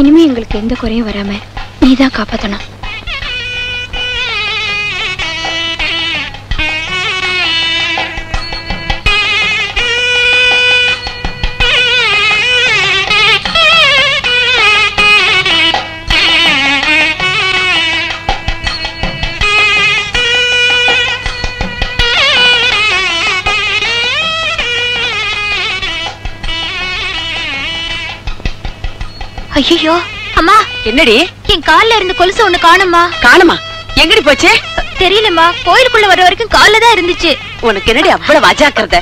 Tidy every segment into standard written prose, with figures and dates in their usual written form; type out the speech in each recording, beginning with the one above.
இனிமே எங்களுக்கு எந்த குறையும் வராம நீதான் காப்பாத்தணும். ஐயோ அம்மா, என்னடி? என் கால்ல இருந்து கொலுசு ஒண்ணு காணுமா? காணுமா? எங்கடி போச்சு? தெரியலம்மா, கோயிலுக்குள்ள வர வரைக்கும் கால்ல தான் இருந்துச்சு. உனக்கு என்னடி அவ்வளவு அஜாக்கிரத?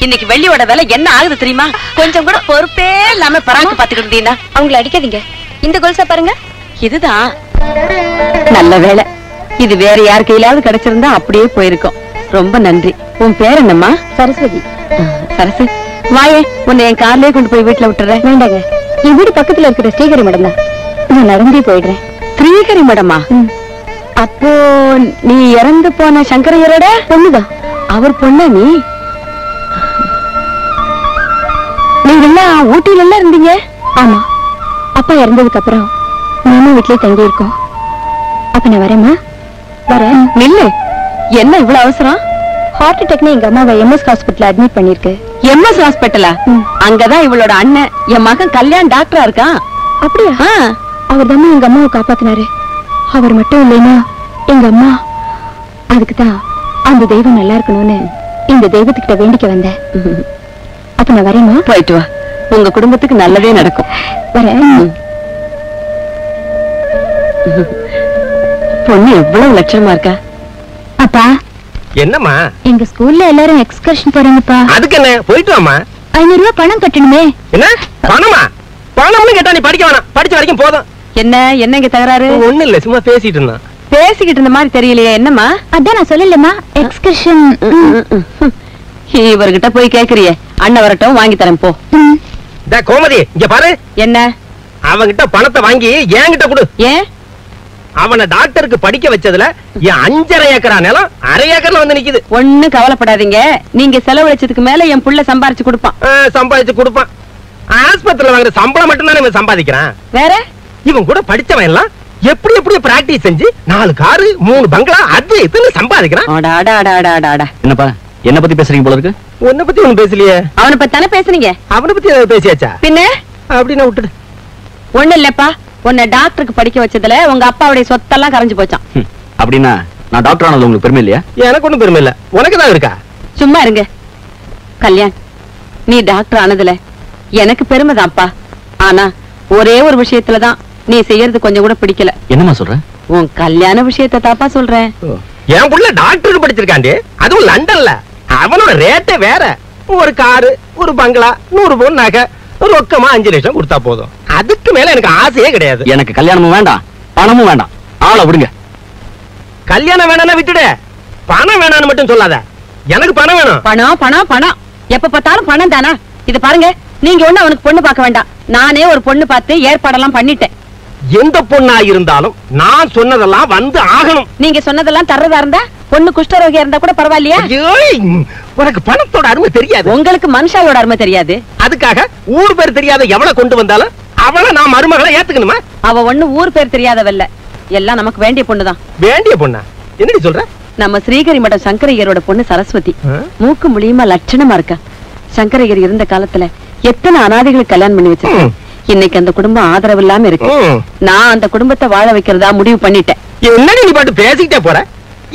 இன்னைக்கு வெள்ளியோட விலை என்ன ஆகுது தெரியுமா? கொஞ்சம் கூட பொறுப்பே இல்லாம பராக்கு பாத்துக்கிட்டு இருந்தீங்கன்னா. அவங்கள அடிக்காதீங்க. இந்த கொலுசை பாருங்க. இதுதான் நல்ல வேலை. இது வேற யார் கையிலாவது கிடைச்சிருந்தா அப்படியே போயிருக்கும். ரொம்ப நன்றி. உன் பேர் என்னம்மா? சரஸ்வதி. சரசு, வாயே, உன்னை என் கார்லயே கொண்டு போய் வீட்டுல விட்டுறேன். வேண்டாங்க, என் வீடு பக்கத்துல இருக்கிற ஸ்ரீஹரி மடம் தான். நான் நடந்தே போயிடுறேன். ஸ்ரீஹரி மடமா? அப்போ நீ இறந்து போன சங்கரையரோட பொண்ணுதான். அவர் பொண்ண நீ? நீங்க எல்லாம் ஊட்டியில எல்லாம் இருந்தீங்க? ஆமா, அப்பா இறந்ததுக்கு அப்புறம் மாமா வீட்லயே தங்கி இருக்கோம். அப்ப நான் வரேம்மா. வரேன். நில்லு, என்ன இவ்வளவு அவசரம்? ஹார்ட் அட்டாக்னு எங்க அம்மாவை எம்எஸ் ஹாஸ்பிட்டல் அட்மிட் பண்ணிருக்கு. எம்எஸ் ஹாஸ்பிட்டலா? அங்கதான் இவளோட அண்ணன், என் மகன் கல்யாண் டாக்டரா இருக்கான். அப்படியா? அவர் தான் எங்க அம்மாவை காப்பாத்தினாரு. அவர் மட்டும் இல்லைன்னா எங்க அம்மா. அதுக்குதான் அந்த தெய்வம் நல்லா இருக்கணும்னு இந்த தெய்வத்துக்கிட்ட வேண்டிக்க வந்தேன். அப்ப நான் வரேம்மா. போயிட்டு வா, உங்க குடும்பத்துக்கு நல்லதே நடக்கும். வரேன். பொண்ணு எவ்வளவு லட்சணமா இருக்கா. அப்பா, என்னம்மா? எங்க ஸ்கூல்ல எல்லாரும் எக்ஸ்கர்ஷன் போறாங்கப்பா. அதுக்கு என்ன, போயிட்டு வாமா. 500 ரூபாய் பணம் கட்டணுமே. என்ன பணமா? பணம்னு கேட்டா நீ படிக்க வேணாம், படிச்ச வரைக்கும் போதும். என்ன இங்க தகராறு? ஒண்ணு இல்ல, சும்மா பேசிட்டு இருந்தான். பேசிக்கிட்டு இருந்த மாதிரி தெரியலையே, என்னம்மா? அதான் நான் சொல்லலம்மா, எக்ஸ்கர்ஷன். இவர்கிட்ட போய் கேக்குறியே, அண்ணன் வரட்டும், வாங்கி தரேன் போ. கோமதி, இங்க பாரு. என்ன? அவங்கிட்ட பணத்தை வாங்கி என்கிட்ட கொடு. ஏன்? அவனை டாக்டருக்கு படிக்க வச்சதுல என் 5.5 ஏக்கரா நிலம் 1/2 ஏக்கர்ல வந்து நிக்குது. ஒண்ணு கவலைப்படாதீங்க, நீங்க செலவழிச்சதுக்கு மேல என் புள்ள சம்பாரிச்சு கொடுப்பான். சம்பாதிச்சு கொடுப்பான். ஆஸ்பத்திரியில வாங்குற சம்பளம் மட்டும் தானே இவன் சம்பாதிக்கிறான். வேற இவன் கூட படிச்சவன் எல்லாம் எப்படி பிராக்டிஸ் செஞ்சு 4 காரு 3 பங்களா அது இதுன்னு சம்பாதிக்கிறான். என்னப்பா, என்ன பத்தி பேசுறீங்க போல இருக்கு? உன்னை பத்தி ஒண்ணு பேசலையே. அவனை பத்தி தானே பேசுனீங்க. அவனை பத்தி ஏதாவது பேசியாச்சா? பின்ன அப்படின்னு விட்டுடு. ஒண்ணு இல்லப்பா, உன்னை டாக்டருக்கு படிக்க வச்சதுல உங்க அப்பாவுடைய சொத்தெல்லாம் கரைஞ்சு போச்சான். அப்படின்னா நான் டாக்டர் ஆனது உங்களுக்கு பெருமை இல்லையா? எனக்கு ஒண்ணும் பெருமை இல்ல, உனக்கு தான் இருக்கா? சும்மா இருங்க. கல்யாண், நீ டாக்டர் ஆனதுல எனக்கு பெருமைதான்ப்பா. ஆனா ஒரே ஒரு விஷயத்துலதான் நீ செய்யறது கொஞ்சம் கூட பிடிக்கல. என்னமா சொல்ற? உன் கல்யாண விஷயத்தை தாப்பா சொல்றேன். என் புள்ள டாக்டருக்கு படிச்சிருக்காண்டி, அதுவும் லண்டன்ல. அவனோட ரேட்டே வேற. ஒரு காரு, ஒரு பங்களா, 100 பவுன் நகை, ரொக்கமா 5 லட்சம் கொடுத்தா போதும். அதுக்கு மேல எனக்கு ஆசையே கிடையாது. எனக்கு கல்யாணமும் வேண்டாம், பணமும் வேண்டாம். ஆளை விடுங்க. கல்யாணம் வேணாம்னா விட்டுடு, பணம் வேணாம்னு மட்டும் சொல்லாத. எனக்கு பணம் வேணும். பணம் பணம் பணம், எப்ப பார்த்தாலும் பணம் தானா? இது பாருங்க, நீங்க ஒண்ணு அவனுக்கு பொண்ணு பார்க்க வேண்டாம். நானே ஒரு பொண்ணு பார்த்து ஏற்பாடெல்லாம் பண்ணிட்டேன். எந்த பொண்ணா இருந்தாலும் நான் சொன்னதெல்லாம் வந்து ஆகணும். நீங்க சொன்னதெல்லாம் தர்றதா இருந்தா, பொண்ணு குஷ்டரோகியா இருந்தா கூட பரவாயில்லையா? உனக்கு பணத்தோட அருமை தெரியாது. உங்களுக்கு மனுஷாவோட அருமை தெரியாது. அதுக்காக ஊர் பேர் தெரியாத எவளை கொண்டு வந்தாலும் அவளை நான் மருமகளை ஏத்துக்கணுமா? அவ ஒண்ணு ஊர் பேர் தெரியாதவல்ல, எல்லாம் நமக்கு வேண்டிய பொண்ணுதான். வேண்டிய பொண்ணா? என்னடி சொல்ற? நம்ம ஸ்ரீகரி மடம் சங்கரையரோட பொண்ணு சரஸ்வதி. மூக்கு முழியுமா லட்சணமா இருக்கா. சங்கரையர் இருந்த காலத்துல எத்தனை அனாதைகளுக்கு கல்யாணம் பண்ணி வச்சிருக்கேன். இன்னைக்கு அந்த குடும்பம் ஆதரவு இல்லாம இருக்கு. நான் அந்த குடும்பத்தை வாழ வைக்கிறதா முடிவு பண்ணிட்டேன். என்னடி நீ பாட்டு பேசிக்கிட்டே போற?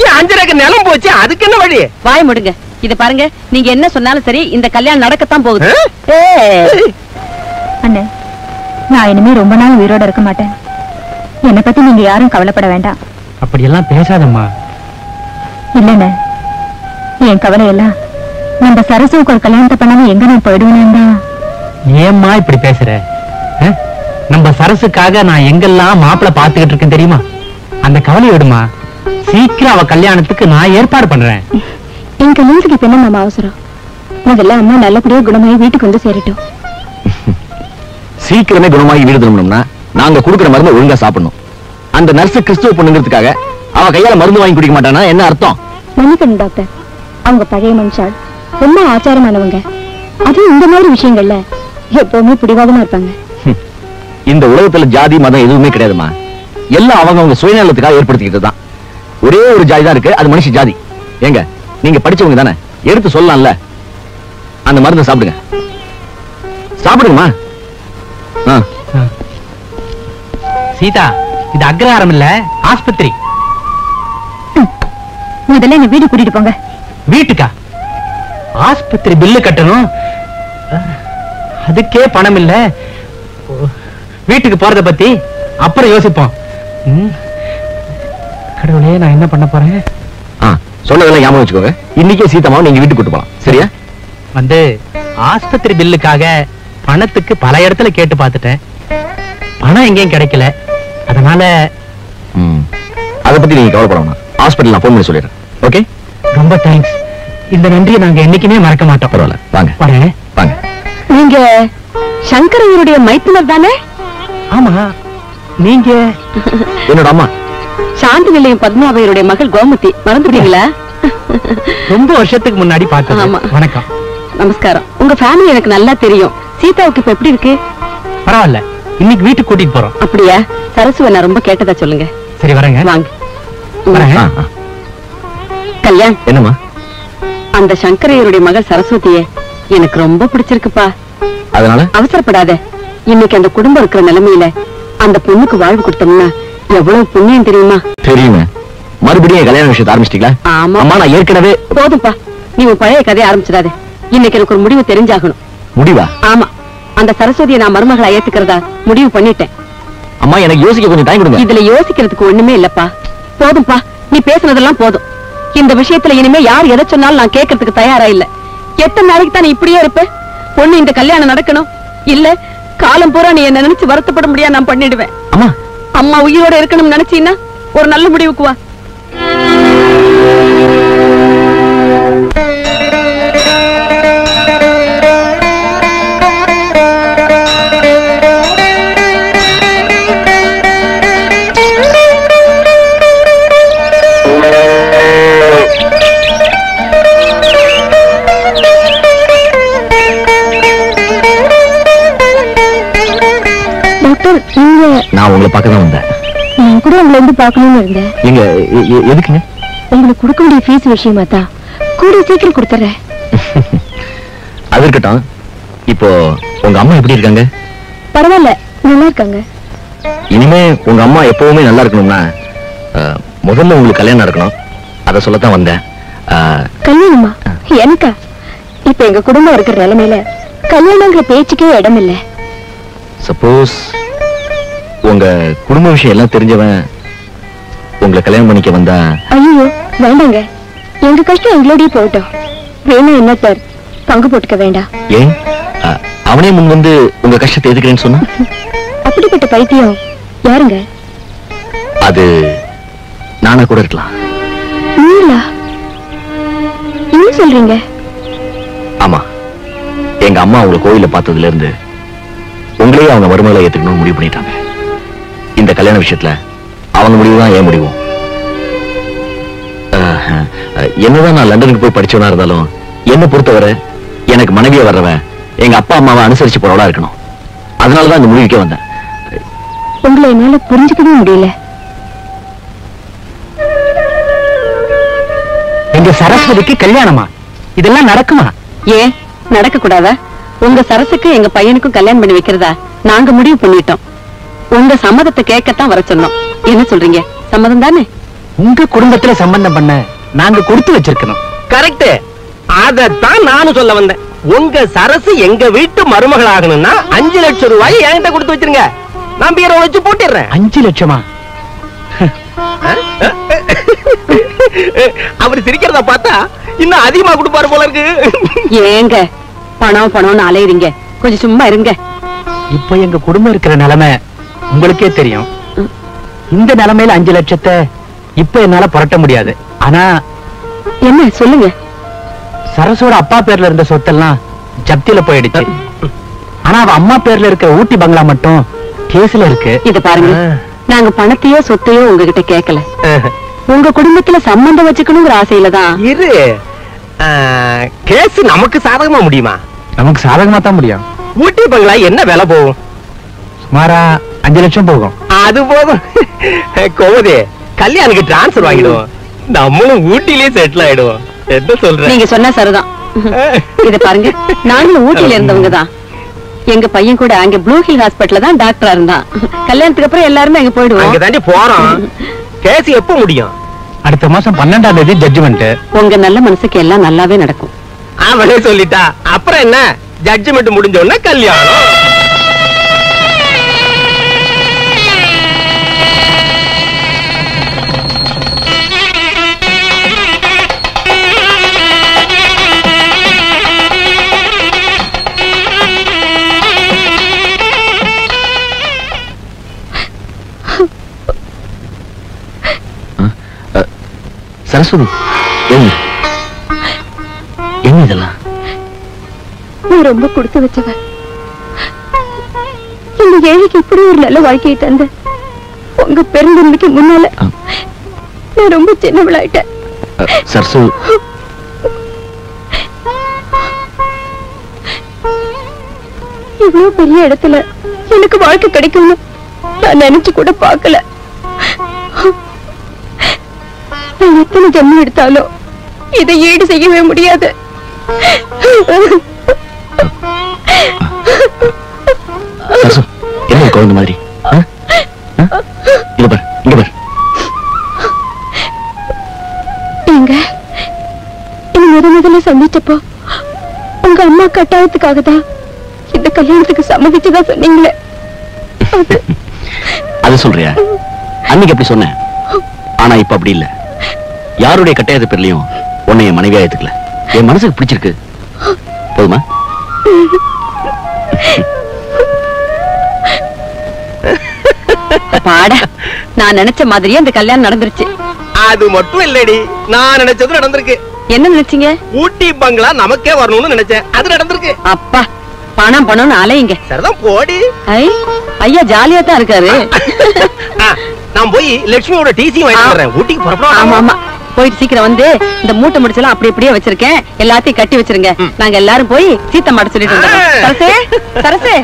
5 ஏக்கர் நிலம் போச்சு, அதுக்கு என்ன வழி? வாய் முடுங்க. இது பாருங்க, நீங்க என்ன சொன்னாலும் சரி, இந்த கல்யாணம் நடக்கத்தான் போகுது. அண்ணே, நான் இனிமே ரொம்ப நாள் உயிரோட இருக்க மாட்டேன். என்னை பத்தி நீங்க யாரும் கவலைப்பட வேண்டாம். அப்படியெல்லாம் பேசாதம்மா. இல்லண்ணே, என் கவலை எல்லாம் நம்ம சரசுக்கு ஒரு கல்யாணத்தை பண்ணாம எங்க நான் போயிடுவேன். ஏம்மா இப்படி பேசுற? நம்ம சரசுக்காக நான் எங்கெல்லாம் மாப்பிள்ள பாத்துக்கிட்டு இருக்கேன் தெரியுமா? அந்த கவலை விடுமா, சீக்கிரம் அவ கல்யாணத்துக்கு நான் ஏற்பாடு பண்றேன். என் கல்யாணத்துக்கு இப்ப என்ன மாமா அவசரம்? முதல்ல அம்மா நல்லபடியா குணமாயி வீட்டுக்கு வந்து சேரட்டும். சீக்கிரமே குணமாகி வீடு திரும்பணும்னா நாங்க கொடுக்குற மருந்து ஒழுங்கா சாப்பிடணும். அந்த நர்ஸ் கிறிஸ்துவ பொண்ணுங்கிறதுக்காக அவ கையால மருந்து வாங்கி குடிக்க மாட்டானா என்ன அர்த்தம்? மன்னிக்கணும் டாக்டர், அவங்க பழைய மனுஷால், ரொம்ப ஆச்சாரமானவங்க. அதுவும் இந்த மாதிரி விஷயங்கள்ல எப்பவுமே பிடிவாதமா இருப்பாங்க. இந்த உலகத்துல ஜாதி மதம் எதுவுமே கிடையாதுமா. எல்லாம் அவங்க சுயநலத்துக்காக ஏற்படுத்திக்கிட்டு தான். ஒரே ஒரு ஜாதி தான் இருக்கு, அது மனுஷ ஜாதி. ஏங்க நீங்க படிச்சவங்க தானே, எடுத்து சொல்லலாம்ல. அந்த மருந்தை சாப்பிடுங்க. சாப்பிடுங்கம்மா. சீதா, இது அக்ரஹாரம் இல்ல, ஆஸ்பத்திரி. முதல்ல என்ன வீடு கூட்டிட்டு போங்க. வீட்டுக்கா? ஆஸ்பத்திரி பில்லு கட்டணும், அதுக்கே பணம் இல்ல. வீட்டுக்கு போறத பத்தி அப்புறம் யோசிப்போம். கடவுளே, நான் என்ன பண்ண போறேன்? சொன்னதெல்லாம் ஞாபகம் வச்சுக்கோங்க. இன்னைக்கே சீதாமாவை நீங்க வீட்டுக்கு கூட்டு போலாம், சரியா? வந்து ஆஸ்பத்திரி பில்லுக்காக பணத்துக்கு பல இடத்துல கேட்டு பார்த்துட்டேன், பணம் எங்கேயும் கிடைக்கல. அதனால அத பத்தி நீங்க கவலைப்படணும். ஹாஸ்பிடல் நான் போன் பண்ணி சொல்லிடுறேன். ஓகே, ரொம்ப தேங்க்ஸ். இந்த நன்றியை நாங்க என்னைக்குமே மறக்க மாட்டோம். பரவாயில்ல, வாங்க வரேன். வாங்க. நீங்க சங்கரையருடைய மைத்துனர் தானே? ஆமா. நீங்க? என்னோட அம்மா சாந்தி நிலையம் பத்மாவையருடைய மகள் கோமதி. மறந்துட்டீங்களா? ரொம்ப வருஷத்துக்கு முன்னாடி பார்த்தோம். ஆமா. வணக்கம். நமஸ்காரம். உங்க ஃபேமிலி எனக்கு நல்லா தெரியும். சீதாவுக்கு இப்ப எப்படி இருக்கு? பரவாயில்ல, இன்னைக்கு வீட்டுக்கு கூட்டிட்டு போறோம். அப்படியா? சரசுவை நான் ரொம்ப கேட்டதா சொல்லுங்க. சரி, வரேங்க. வாங்க. வரேன். கல்யாண், என்னம்மா? அந்த சங்கரையருடைய மகள் சரஸ்வதியே எனக்கு ரொம்ப பிடிச்சிருக்குப்பா. அதனால அவசரப்படாத. இன்னைக்கு அந்த குடும்பம் இருக்கிற நிலைமையில அந்த பொண்ணுக்கு வாழ்வு கொடுத்தோம்னா எவ்வளவு புண்ணியம் தெரியுமா? தெரியுமே. மறுபடியும் கல்யாண விஷயத்தை ஆரம்பிச்சிட்டீங்களா? ஆமா. அம்மா, நான் ஏற்கனவே. போதும்பா, நீ உன் பழைய கதையை ஆரம்பிச்சிடாத. இன்னைக்கு எனக்கு ஒரு முடிவு தெரிஞ்சாகணும். முடிவா? ஆமா, அந்த சரஸ்வதியை நான் மருமகளா ஏத்துக்கிறதா முடிவு பண்ணிட்டேன். அம்மா, எனக்கு யோசிக்க கொஞ்சம் டைம் கொடுங்க. இதுல யோசிக்கிறதுக்கு ஒண்ணுமே இல்லப்பா. போதும்பா, நீ பேசுனதெல்லாம் போதும். இந்த விஷயத்துல இனிமே யார் எதை சொன்னாலும் நான் கேட்கறதுக்கு தயாரா இல்ல. எத்தனை நாளைக்கு தான் நீ இப்படியே இருப்ப? பொண்ணு இந்த கல்யாணம் நடக்கணும், இல்ல காலம் பூரா நீ என்ன நினைச்சு வருத்தப்பட முடியாது நான் பண்ணிடுவேன். அம்மா, அம்மா உயிரோட இருக்கணும்னு நினைச்சீன்னா ஒரு நல்ல முடிவுக்கு வா. நான் உங்களை பார்க்க தான் வந்தேன். நான் கூட உங்களை வந்து பார்க்கணும்னு இருந்தேன். எங்க எதுக்குங்க? உங்களுக்கு கொடுக்க வேண்டிய ஃபீஸ் விஷயமா தான். கூட சீக்கிரம் கொடுத்துறேன். அது இருக்கட்டும். இப்போ உங்க அம்மா எப்படி இருக்காங்க? பரவாயில்ல, நல்லா இருக்காங்க. இனிமே உங்க அம்மா எப்பவுமே நல்லா இருக்கணும்னா முதல்ல உங்களுக்கு கல்யாணம் நடக்கணும். அத சொல்லத்தான் வந்தேன். கல்யாணமா? எனக்கா? இப்ப எங்க குடும்பம் இருக்கிற நிலைமையில கல்யாணங்கிற பேச்சுக்கே இடம் இல்ல. சப்போஸ் உங்க குடும்ப விஷயம் எல்லாம் தெரிஞ்சவன் உங்களை கல்யாணம் பண்ணிக்க வந்தா? ஐயோ வேண்டாங்க, எங்க கஷ்டம் எங்களோடய போகட்டும். வேணும் என்ன சார், பங்கு போட்டுக்க வேண்டாம். ஏன் அவனே முன் வந்து உங்க கஷ்டத்தை எதுக்குறேன்னு சொன்னா? அப்படிப்பட்ட பைத்தியம் யாருங்க? அது நானா கூட இருக்கலாம். நீங்களா? என்ன சொல்றீங்க? ஆமா, எங்க அம்மா உங்களை கோயில பார்த்ததுல இருந்து உங்களையே அவங்க மருமகளை ஏத்துக்கணும்னு முடிவு பண்ணிட்டாங்க. இந்த கல்யாண விஷயத்துல அவங்க முடிவுதான் என் முடிவும். என்னதான் நான் லண்டனுக்கு போய் படிச்சவனா இருந்தாலும் என்ன பொறுத்தவரை எனக்கு மனைவியா வர்றவன் எங்க அப்பா அம்மாவை அனுசரிச்சு போறவளா இருக்கணும். அதனாலதான் இந்த முடிவுக்கே வந்தேன். உங்களை என்னால புரிஞ்சுக்கவே முடியல. எங்க சரஸ்வதிக்கு கல்யாணமா? இதெல்லாம் நடக்குமா? ஏன் நடக்க கூடாதா? உங்க சரசுக்கு எங்க பையனுக்கும் கல்யாணம் பண்ணி வைக்கிறதா நாங்க முடிவு பண்ணிட்டோம். உங்க சம்மதத்தை கேட்கத்தான் வர சொன்னோம். என்ன சொல்றீங்க? சம்மதம் தானே? உங்க குடும்பத்துல சம்பந்தம் பண்ண நாங்க கொடுத்து வச்சிருக்கணும். கரெக்ட். அதத்தான் நானும் சொல்ல வந்தேன். உங்க சரசு எங்க வீட்டு மருமகள் ஆகணும்னா 5 லட்சம் ரூபாய் என்கிட்ட கொடுத்து வச்சிருங்க. நான் பீரோ வச்சு போட்டுறேன். 5 லட்சமா? அவர் சிரிக்கிறத பார்த்தா இன்னும் அதிகமா கொடுப்பாரு போல இருக்கு. ஏங்க பணம் பணம்னு அலையுறீங்க, கொஞ்சம் சும்மா இருங்க. இப்ப எங்க குடும்பம் இருக்கிற நிலைமை உங்களுக்கே தெரியும். இந்த நிலைமையில 5 லட்சத்தை இப்ப என்னால புரட்ட முடியாது. ஆனா என்ன சொல்லுங்க? சரசோட அப்பா பேர்ல இருந்த சொத்தெல்லாம் ஜப்தியில போயிடுச்சு. ஆனா அவ அம்மா பேர்ல இருக்க ஊட்டி பங்களா மட்டும் கேஸ்ல இருக்கு. இத பாருங்க, நாங்க பணத்தையோ சொத்தையோ உங்ககிட்ட கேட்கல. உங்க குடும்பத்துல சம்பந்தம் வச்சுக்கணுங்கிற ஆசையில தான். இரு, கேஸ் நமக்கு சாதகமா முடியுமா? நமக்கு சாதகமா தான் முடியும். ஊட்டி பங்களா என்ன விலை போகும்? சுமாரா 5 லட்சம் போகும். அது போதும். கோமதி, கல்யாணுக்கு டிரான்ஸ்ஃபர் வாங்கிடுவோம். நம்மளும் ஊட்டிலேயே செட்டில் ஆயிடுவோம். என்ன சொல்ற? நீங்க சொன்னா சரிதான். இத பாருங்க, நாங்களும் ஊட்டில இருந்தவங்க தான். எங்க பையன் கூட அங்க ப்ளூ ஹில் ஹாஸ்பிடல்ல தான் டாக்டரா இருந்தான். கல்யாணத்துக்கு அப்புறம் எல்லாருமே அங்க போயிடுவோம். அங்க தாண்டி போறோம். கேஸ் எப்ப முடியும்? அடுத்த மாசம் 12ஆம் தேதி ஜட்ஜ்மெண்ட். உங்க நல்ல மனசுக்கு எல்லாம் நல்லாவே நடக்கும். அவளே சொல்லிட்டா. அப்புறம் என்ன, ஜட்ஜ்மெண்ட் முடிஞ்ச உடனே கல்யாணம். சரஸ்வதி, என்ன இதெல்லாம்? நான் ரொம்ப கொடுத்து வச்சவன். இந்த ஏழைக்கு இப்படி ஒரு நல்ல வாழ்க்கையை தந்த உங்க பெருந்தன்மைக்கு முன்னால நான் ரொம்ப சின்னவளாயிட்டேன். சரசு, இவ்வளவு பெரிய இடத்துல எனக்கு வாழ்க்கை கிடைக்கும்னு நான் நினைச்சு கூட பார்க்கல. நான் எத்தனை ஜென்மம் எடுத்தாலும் இதை ஈடு செய்யவே முடியாது. சரசு, என்ன குழந்தை மாதிரி? இங்க பாரு, இங்க பாரு. எங்க முதல்ல சந்திச்சப்போ உங்க அம்மா கட்டாயத்துக்காக தான் இந்த கல்யாணத்துக்கு சம்மதிச்சுதான் சொன்னீங்களே. அது சொல்றியா? அன்னைக்கு அப்படி சொன்னேன். ஆனா இப்ப அப்படி இல்ல. யாருடைய கட்டாயத்து பேர்லயும் உன்னை என் மனைவியா ஏத்துக்கல. என் மனசுக்கு பிடிச்சிருக்கு. போதுமா? பாட, நான் நினைச்ச மாதிரியே அந்த கல்யாணம் நடந்துருச்சு. அது மட்டும் இல்லடி, நான் நினைச்சது நடந்திருக்கு. என்ன நினைச்சீங்க? ஊட்டி பங்களா நமக்கே வரணும்னு நினைச்சேன். அது நடந்திருக்கு. அப்பா, பணம் பணம்னு அலையுங்க. சரிதான், போடி. ஐயா ஜாலியா தான் இருக்காரு. நான் போய் லட்சுமியோட டிசி வாங்கிட்டு வரேன். ஊட்டிக்கு புறப்படும். ஆமா ஆமா, போயிட்டு சீக்கிரம் வந்து இந்த மூட்டை முடிச்சலாம் அப்படி இப்படியே வச்சிருக்கேன். எல்லாத்தையும் கட்டி வச்சிருங்க. நாங்க எல்லாரும் போய் சீத்த மாட்ட சொல்லிட்டு வந்தோம். சரசே, சரசே.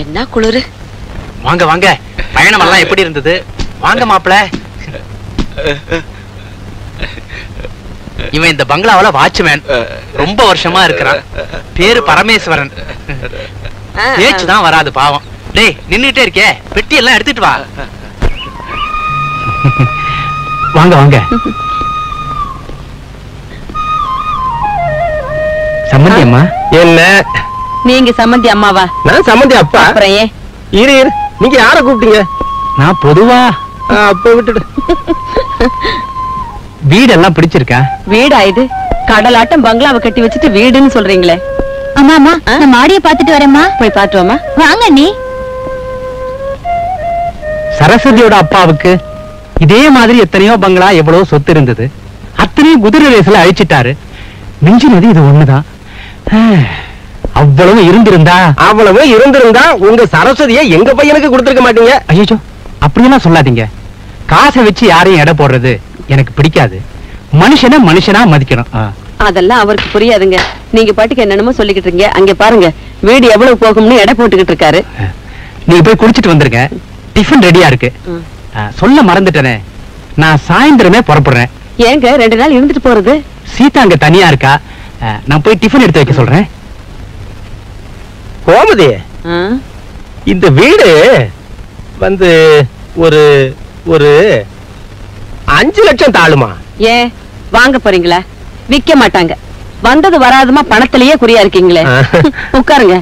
என்ன குளிரு. வாங்க வாங்க, பயணம் எல்லாம் எப்படி இருந்தது? வாங்க மாப்பிள. இவன் இந்த பங்களாவில வாட்ச்மேன், ரொம்ப வருஷமா இருக்கிறான். பேரு பரமேஸ்வரன். பேச்சுதான் வராது பாவம். டேய், நின்னுட்டே இருக்கே, பெட்டி எல்லாம் எடுத்துட்டு வா. வாங்க வாங்க. சம்மந்தி அம்மா. என்ன நீங்க சம்மந்தி அம்மாவா? நான் சம்மந்தி அப்பா. அப்புறம் ஏன்? இரு இரு, நீங்க யார கூப்பிட்டீங்க? நான் பொதுவா. அப்ப விட்டுடு. வீடெல்லாம் பிடிச்சிருக்கா? வீடா இது? கடலாட்டம் பங்களாவை கட்டி வச்சுட்டு வீடுன்னு சொல்றீங்களே. அம்மா அம்மா, நான் மாடிய பாத்துட்டு வரேம்மா. போய் பாத்துவாமா. வாங்க நீ. சரஸ்வதியோட அப்பாவுக்கு இதே மாதிரி எத்தனையோ பங்களா, எவ்வளவு சொத்து இருந்தது. அத்தனையும் குதிரை ரேஸ்ல அழிச்சிட்டாரு. மிஞ்சினது இது ஒண்ணுதான். அவ்வளவு இருந்திருந்தா உங்க சரஸ்வதியை எங்க பையனுக்கு கொடுத்திருக்க மாட்டீங்க. ஐயோ, அப்படியெல்லாம் சொல்லாதீங்க. காசை வச்சு யாரையும் எடை போடுறது எனக்கு பிடிக்காது. மனுஷனா மனுஷனா மதிக்கணும். அதெல்லாம் அவருக்கு புரியாதுங்க. நீங்க பாட்டுக்கு என்னென்னமோ சொல்லிக்கிட்டு இருக்கீங்க. அங்க பாருங்க, வீடு எவ்வளவு போகும்னு எடை போட்டுக்கிட்டு இருக்காரு. நீங்க போய் குடிச்சிட்டு வந்துருங்க. டிஃபன் ரெடியா இருக்கு. சொல்ல மறந்துட்டேனே, நான் சாயந்தரமே புறப்படுறேன். ஏங்க 2 நாள் இருந்துட்டு போறது? சீதா அங்க தனியா இருக்கா. நான் போய் டிஃபன் எடுத்து வைக்க சொல்றேன். கோமதி, இந்த வீடு வந்து ஒரு 5 லட்சம் தாளுமா? ஏன் வாங்க போறீங்களா? விக்க மாட்டாங்க. வந்தது வராதுமா பணத்திலேயே குறியா இருக்கீங்களே. உட்காருங்க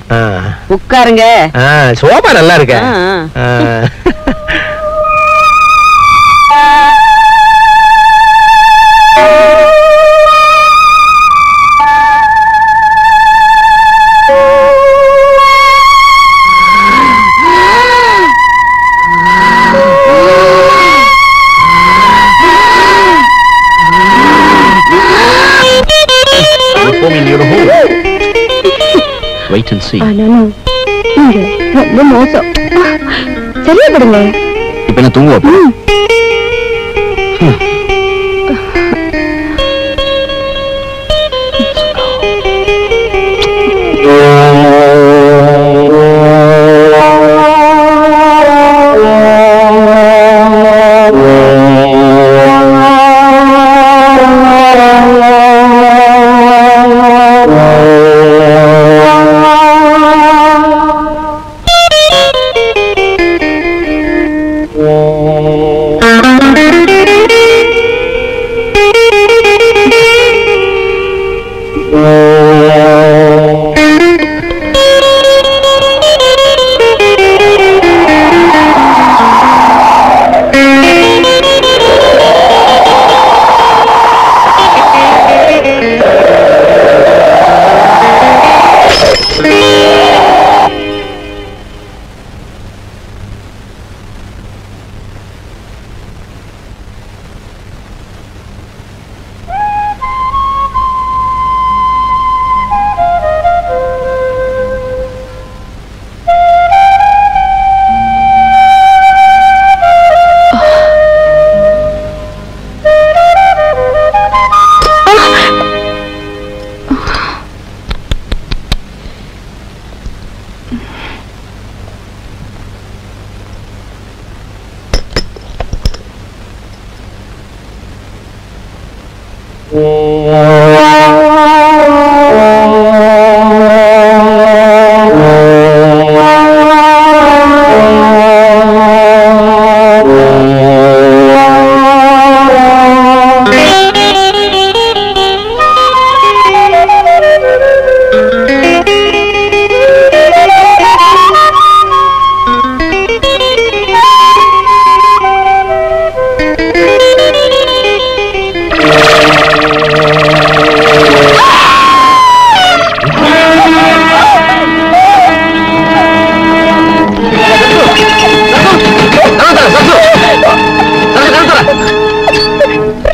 உட்காருங்க. சோபா நல்லா இருக்க. Wait and see. ஆனாலும் நீங்க ரொம்ப மோசம். சரியா படுங்க. இப்ப என்ன தூங்குவா?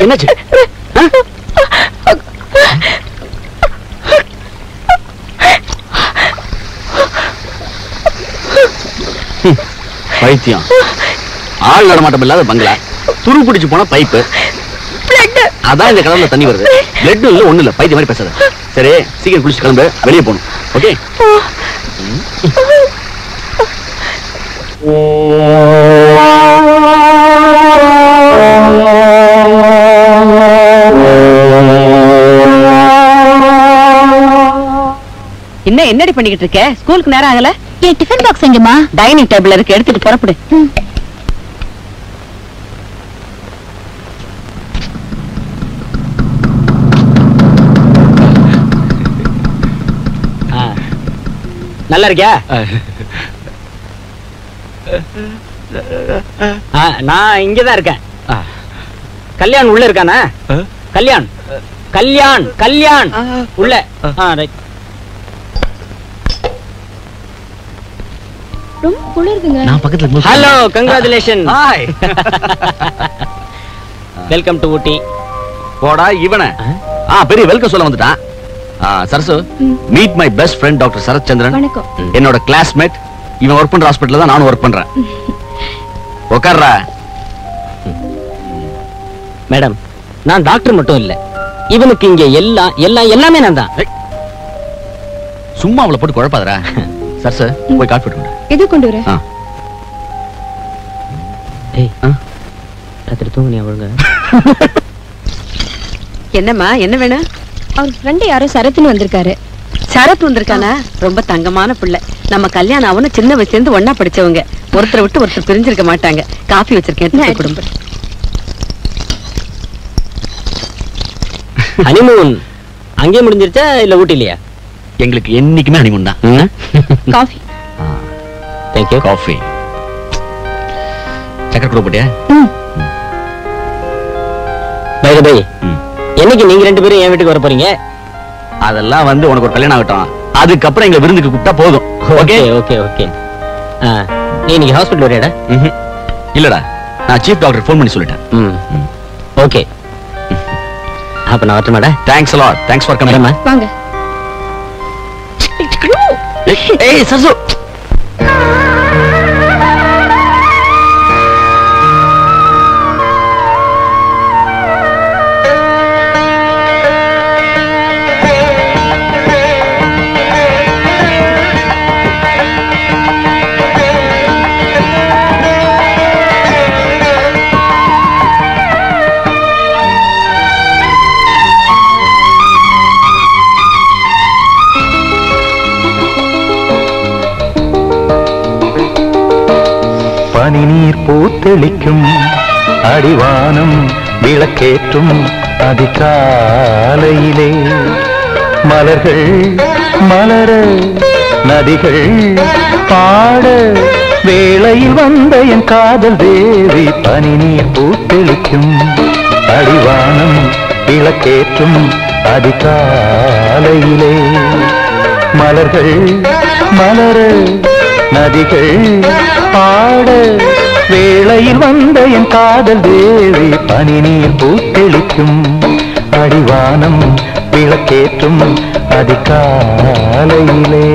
என்னாச்சு? பைத்தியம். ஆள் நடமாட்டம் இல்லாத பங்களா, துரு பிடிச்சு போன பைப்பு, அதான் இந்த கடவுள தண்ணி வருது. பிளட் இல்ல ஒண்ணு இல்ல, பைத்திய மாதிரி பேசாத. சரி சீக்கிரம் குளிச்சு கிளம்பு, வெளியே போகணும். ஓகே? இன்னும் என்னடி பண்ணிக்கிட்டு இருக்க? ஸ்கூலுக்கு நேரம் ஆகல? என் டிஃபன் பாக்ஸ் எங்கம்மா? டைனிங் டேபிள் இருக்கு, எடுத்துட்டு புறப்படு. நல்லா இருக்கியா? நான் இங்கதான் இருக்கேன். கல்யாண் உள்ள இருக்கானா? கல்யாண் கல்யாண் கல்யாண் உள்ள. ரொம்ப குளிருதுங்க. நான் பக்கத்துல. Hello, congratulation. Hi. Welcome to Ooty. போடா இவன. பெரிய வெல்கம் சொல்ல வந்துட்டான். சரசு, meet my best friend doctor Sarath Chandran. வணக்கம். என்னோட கிளாஸ்மேட். இவன் ஒர்க் பண்ற ஹாஸ்பிடல்ல தான் நானும் ஒர்க் பண்றேன். உட்கார்றா. மேடம், நான் டாக்டர் மட்டும் இல்ல, இவனுக்கு இங்க எல்லாமே நான் தான். சும்மா அவளை போட்டு குழப்பாதடா. சரசு, போய் காஃபி போட்டு எது கொண்டு வர? ராத்திரி தூங்குனியா ஒழுங்கா? என்னம்மா, என்ன வேணும்? அவர் ஃப்ரெண்ட் யாரோ சரத்னு வந்திருக்காரு. சரத் வந்திருக்கானா? ரொம்ப தங்கமான பிள்ளை. நம்ம கல்யாணம் அவனு சின்ன வயசுல இருந்து ஒன்னா படிச்சவங்க. ஒருத்தரை விட்டு ஒருத்தர் பிரிஞ்சிருக்க மாட்டாங்க. காஃபி வச்சிருக்கேன், குடும்பம். ஹனிமூன் அங்கே முடிஞ்சிருச்சா இல்ல ஊட்டிலையா? எங்களுக்கு என்னைக்குமே ஹனிமூன் தான். காஃபி. தேங்க்யூ. காஃபி. சக்கரை கூட போட்டியா? பை பை, என்னைக்கு நீங்க ரெண்டு பேரும் என் வீட்டுக்கு வர போறீங்க? அதெல்லாம் வந்து உனக்கு ஒரு கல்யாணம் ஆகட்டும், அதுக்கப்புறம் எங்க விருந்துக்கு கூப்பிட்டா போதும். Okay okay okay. நீ இன்னைக்கு ஹாஸ்பிடல் வரையாடா? இல்லடா, நான் சீஃப் டாக்டர் ஃபோன் பண்ணி சொல்லிட்டேன். ஓகே, அப்ப நான் வரட்டுமாடா? Thanks a lot. Thanks for coming. வாங்க. ஏய் சரசு, பனிநீர் பூத்தெளிக்கும் அடிவானம் விளக்கேற்றும் அதிகாலையிலே மலர்கள் மலர நதிகள் பாட வேளையில் வந்த என் காதல் தேவி. பனிநீர் பூத்தெளிக்கும் அடிவானம் விளக்கேற்றும் அதிகாலையிலே மலர்கள் மலர நதிகள் பாட வேளையில் வந்த என் காதல் தேவி. பனிநீர் பூத்தெளிக்கும் அடிவானம் விளக்கேற்றும் அதிகாலையிலே.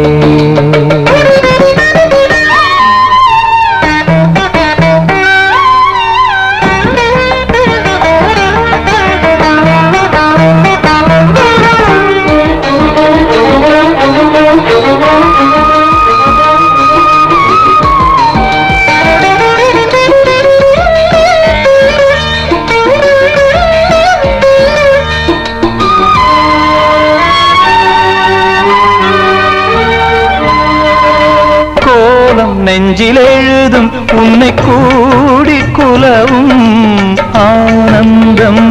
நெஞ்சில் எழுதும் உன்னை கூடி குலவும் ஆனந்தம்.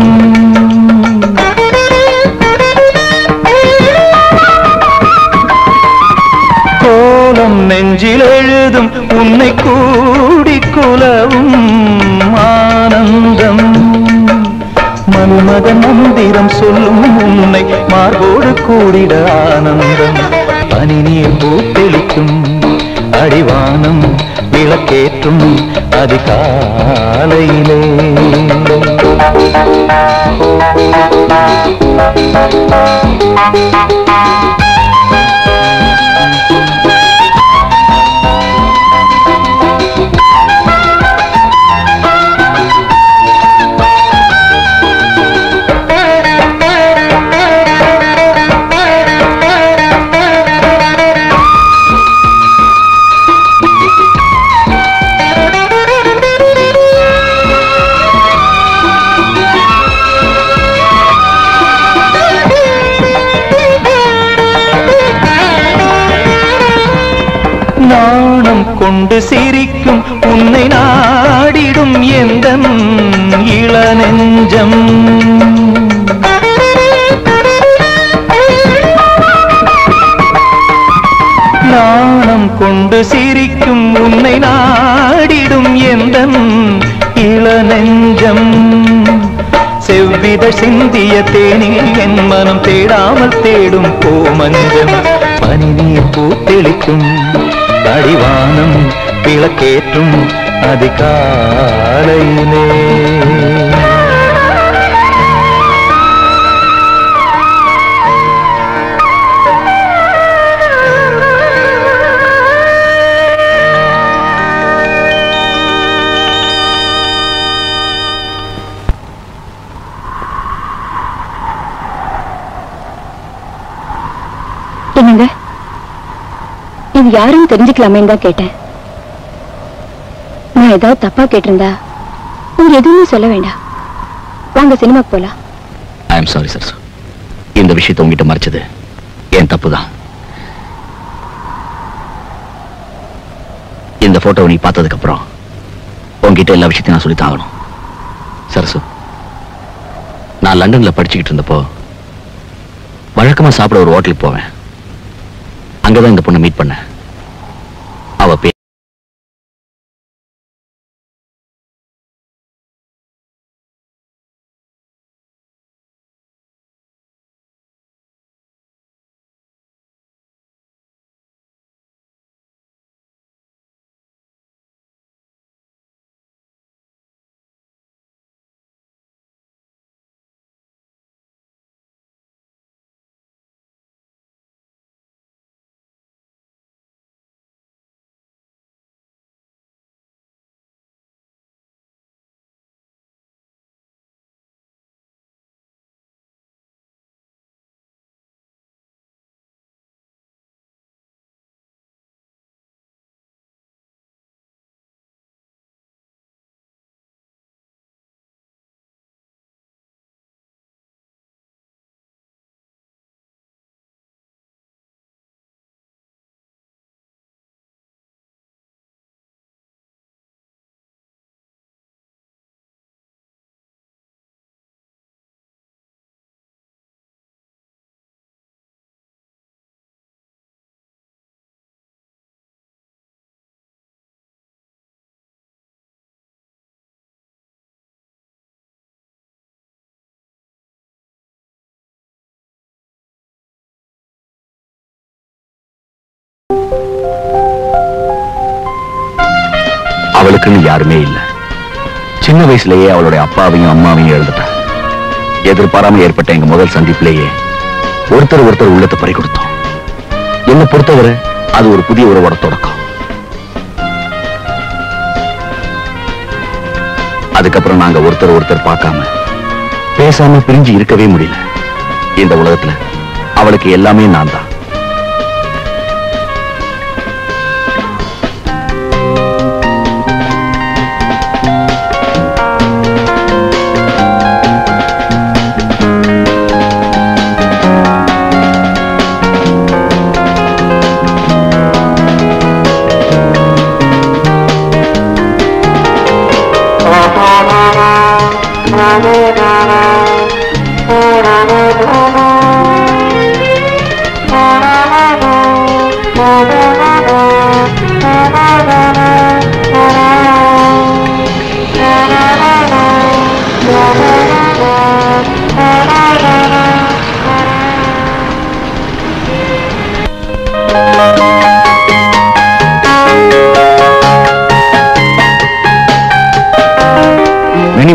கோலம் நெஞ்சில் எழுதும் உன்னை கூடி குலவும் ஆனந்தம். மன்மத மந்திரம் சொல்லும் உன்னை மார்போடு கூடிட ஆனந்தம். பனிநீர் பூத்தெளிக்கும் அடிவானம் விளக்கேற்றும் அதிகாலையிலே. நாணம் கொண்டு சிரிக்கும் உன்னை நாடிடும் எந்தன் இளநெஞ்சம். நாணம் கொண்டு சிரிக்கும் உன்னை நாடிடும் எந்தன் இளநெஞ்சம். செவ்வித சிந்திய தேனில் என் மனம் தேடாமல் தேடும் கோமஞ்சம். பனிநீர் பூத்தெளிக்கும் அடிவானம் விளக்கேற்றும் அதிகாலையிலே. என்னங்க, இது யாரும் தெரிஞ்சுக்கலாமே தான் கேட்டேன். நான் ஏதாவது தப்பா கேட்டிருந்தா நீங்க எதுவுமே சொல்ல வேண்டாம். வாங்க சினிமாக்கு போலாம். I am sorry sir. இந்த விஷயத்தை உங்ககிட்ட மறைச்சது என் தப்புதான். இந்த போட்டோவை நீ பார்த்ததுக்கு அப்புறம் உங்ககிட்ட எல்லா விஷயத்தையும் நான் சொல்லித்தான் ஆகணும். சரசு, நான் லண்டன்ல படிச்சுக்கிட்டு இருந்தப்போ வழக்கமா சாப்பிட ஒரு ஹோட்டலுக்கு போவேன். அங்கதான் இந்த பொண்ணை மீட் பண்ணேன். அவ பேர் உனக்குன்னு யாருமே இல்ல. சின்ன வயசுலயே அவளுடைய அப்பாவையும் அம்மாவையும் எழுந்துட்டா. எதிர்பாராம ஏற்பட்ட எங்க முதல் சந்திப்பிலேயே ஒருத்தர் உள்ளத்தை பறி கொடுத்தோம். என்னை பொறுத்தவரை அது ஒரு புதிய உறவோட தொடக்கம். அதுக்கப்புறம் நாங்க ஒருத்தர் பார்க்காம பேசாம பிரிஞ்சு இருக்கவே முடியல. இந்த உலகத்துல அவளுக்கு எல்லாமே நான் தான்.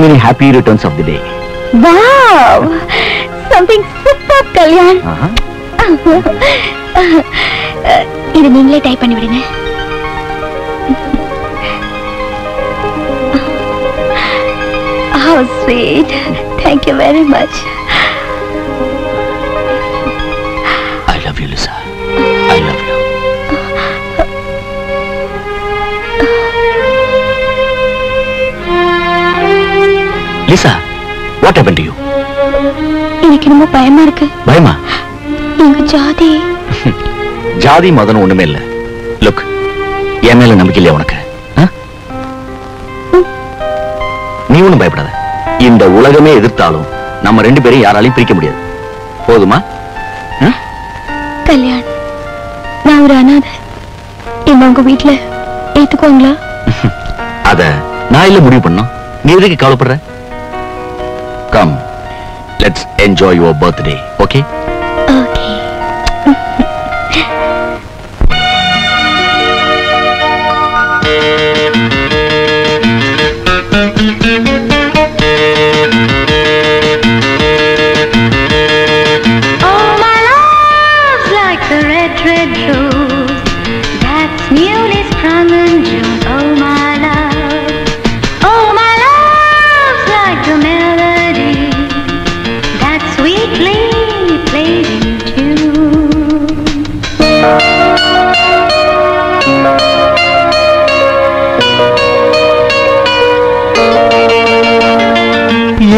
Many happy returns of the day. Wow! Something super, Kalyan. இது நீங்களே டைப் பண்ணி விடுங்க. How sweet. Thank you very much. I love you, Lisa. I love you. Lisa, what happened to you? எனக்கு ரொம்ப பயமா இருக்கு. பயமா? எங்க ஜாதி. ஜாதி மதம் ஒண்ணுமே இல்ல. லுக், என் மேல நம்பிக்கை இல்லையா உனக்கு? நீ ஒண்ணும் பயப்படாத. இந்த உலகமே எதிர்த்தாலும் நம்ம ரெண்டு பேரும் யாராலையும் பிரிக்க முடியாது. போதுமா? கல்யாண், நான் ஒரு அனாதை. என்ன உங்க வீட்டுல ஏத்துக்குவாங்களா? அத நான் இல்ல முடிவு பண்ணோம். நீ எதுக்கு கவலைப்படுற? Come, let's enjoy your birthday, okay? Okay. Oh, my love's like the red, red rose that's newly sprung in June. Oh, my love. Oh, my love's like the melody that sweetly plays in tune.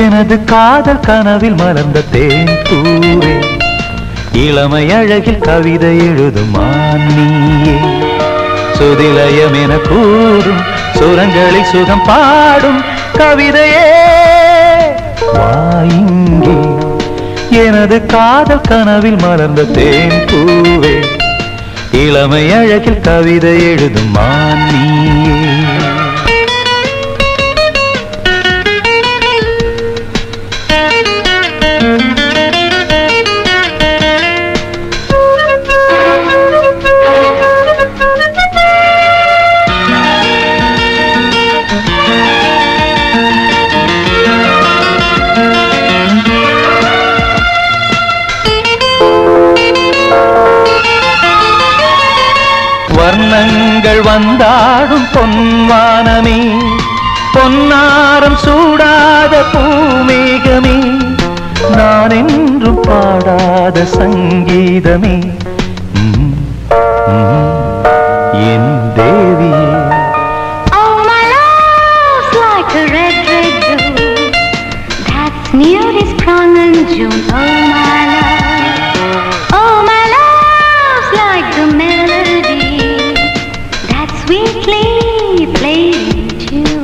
எனது காதல் கனவில் மலர்ந்த தேன் பூவே, இளமை அழகில் கவிதை எழுதும் மானியே, சுதிலயம் என கூடும் சுரங்களில் சுகம் பாடும் கவிதையே வா இங்கே. எனது காதல் கனவில் மலர்ந்த தேன் பூவே, இளமை அழகில் கவிதை எழுதும் மானியே. வர்ணங்கள் வந்தாடும் பொன்வானமே, பொன்னாரம் சூடாத பூமேகமே, நான் என்றும் பாடாத சங்கீதமே என் தேவியே. Oh, my love's like a red, red rose that's newly sprung in June. Oh, my love. Oh, my love's like the melody that sweetly plays in tune.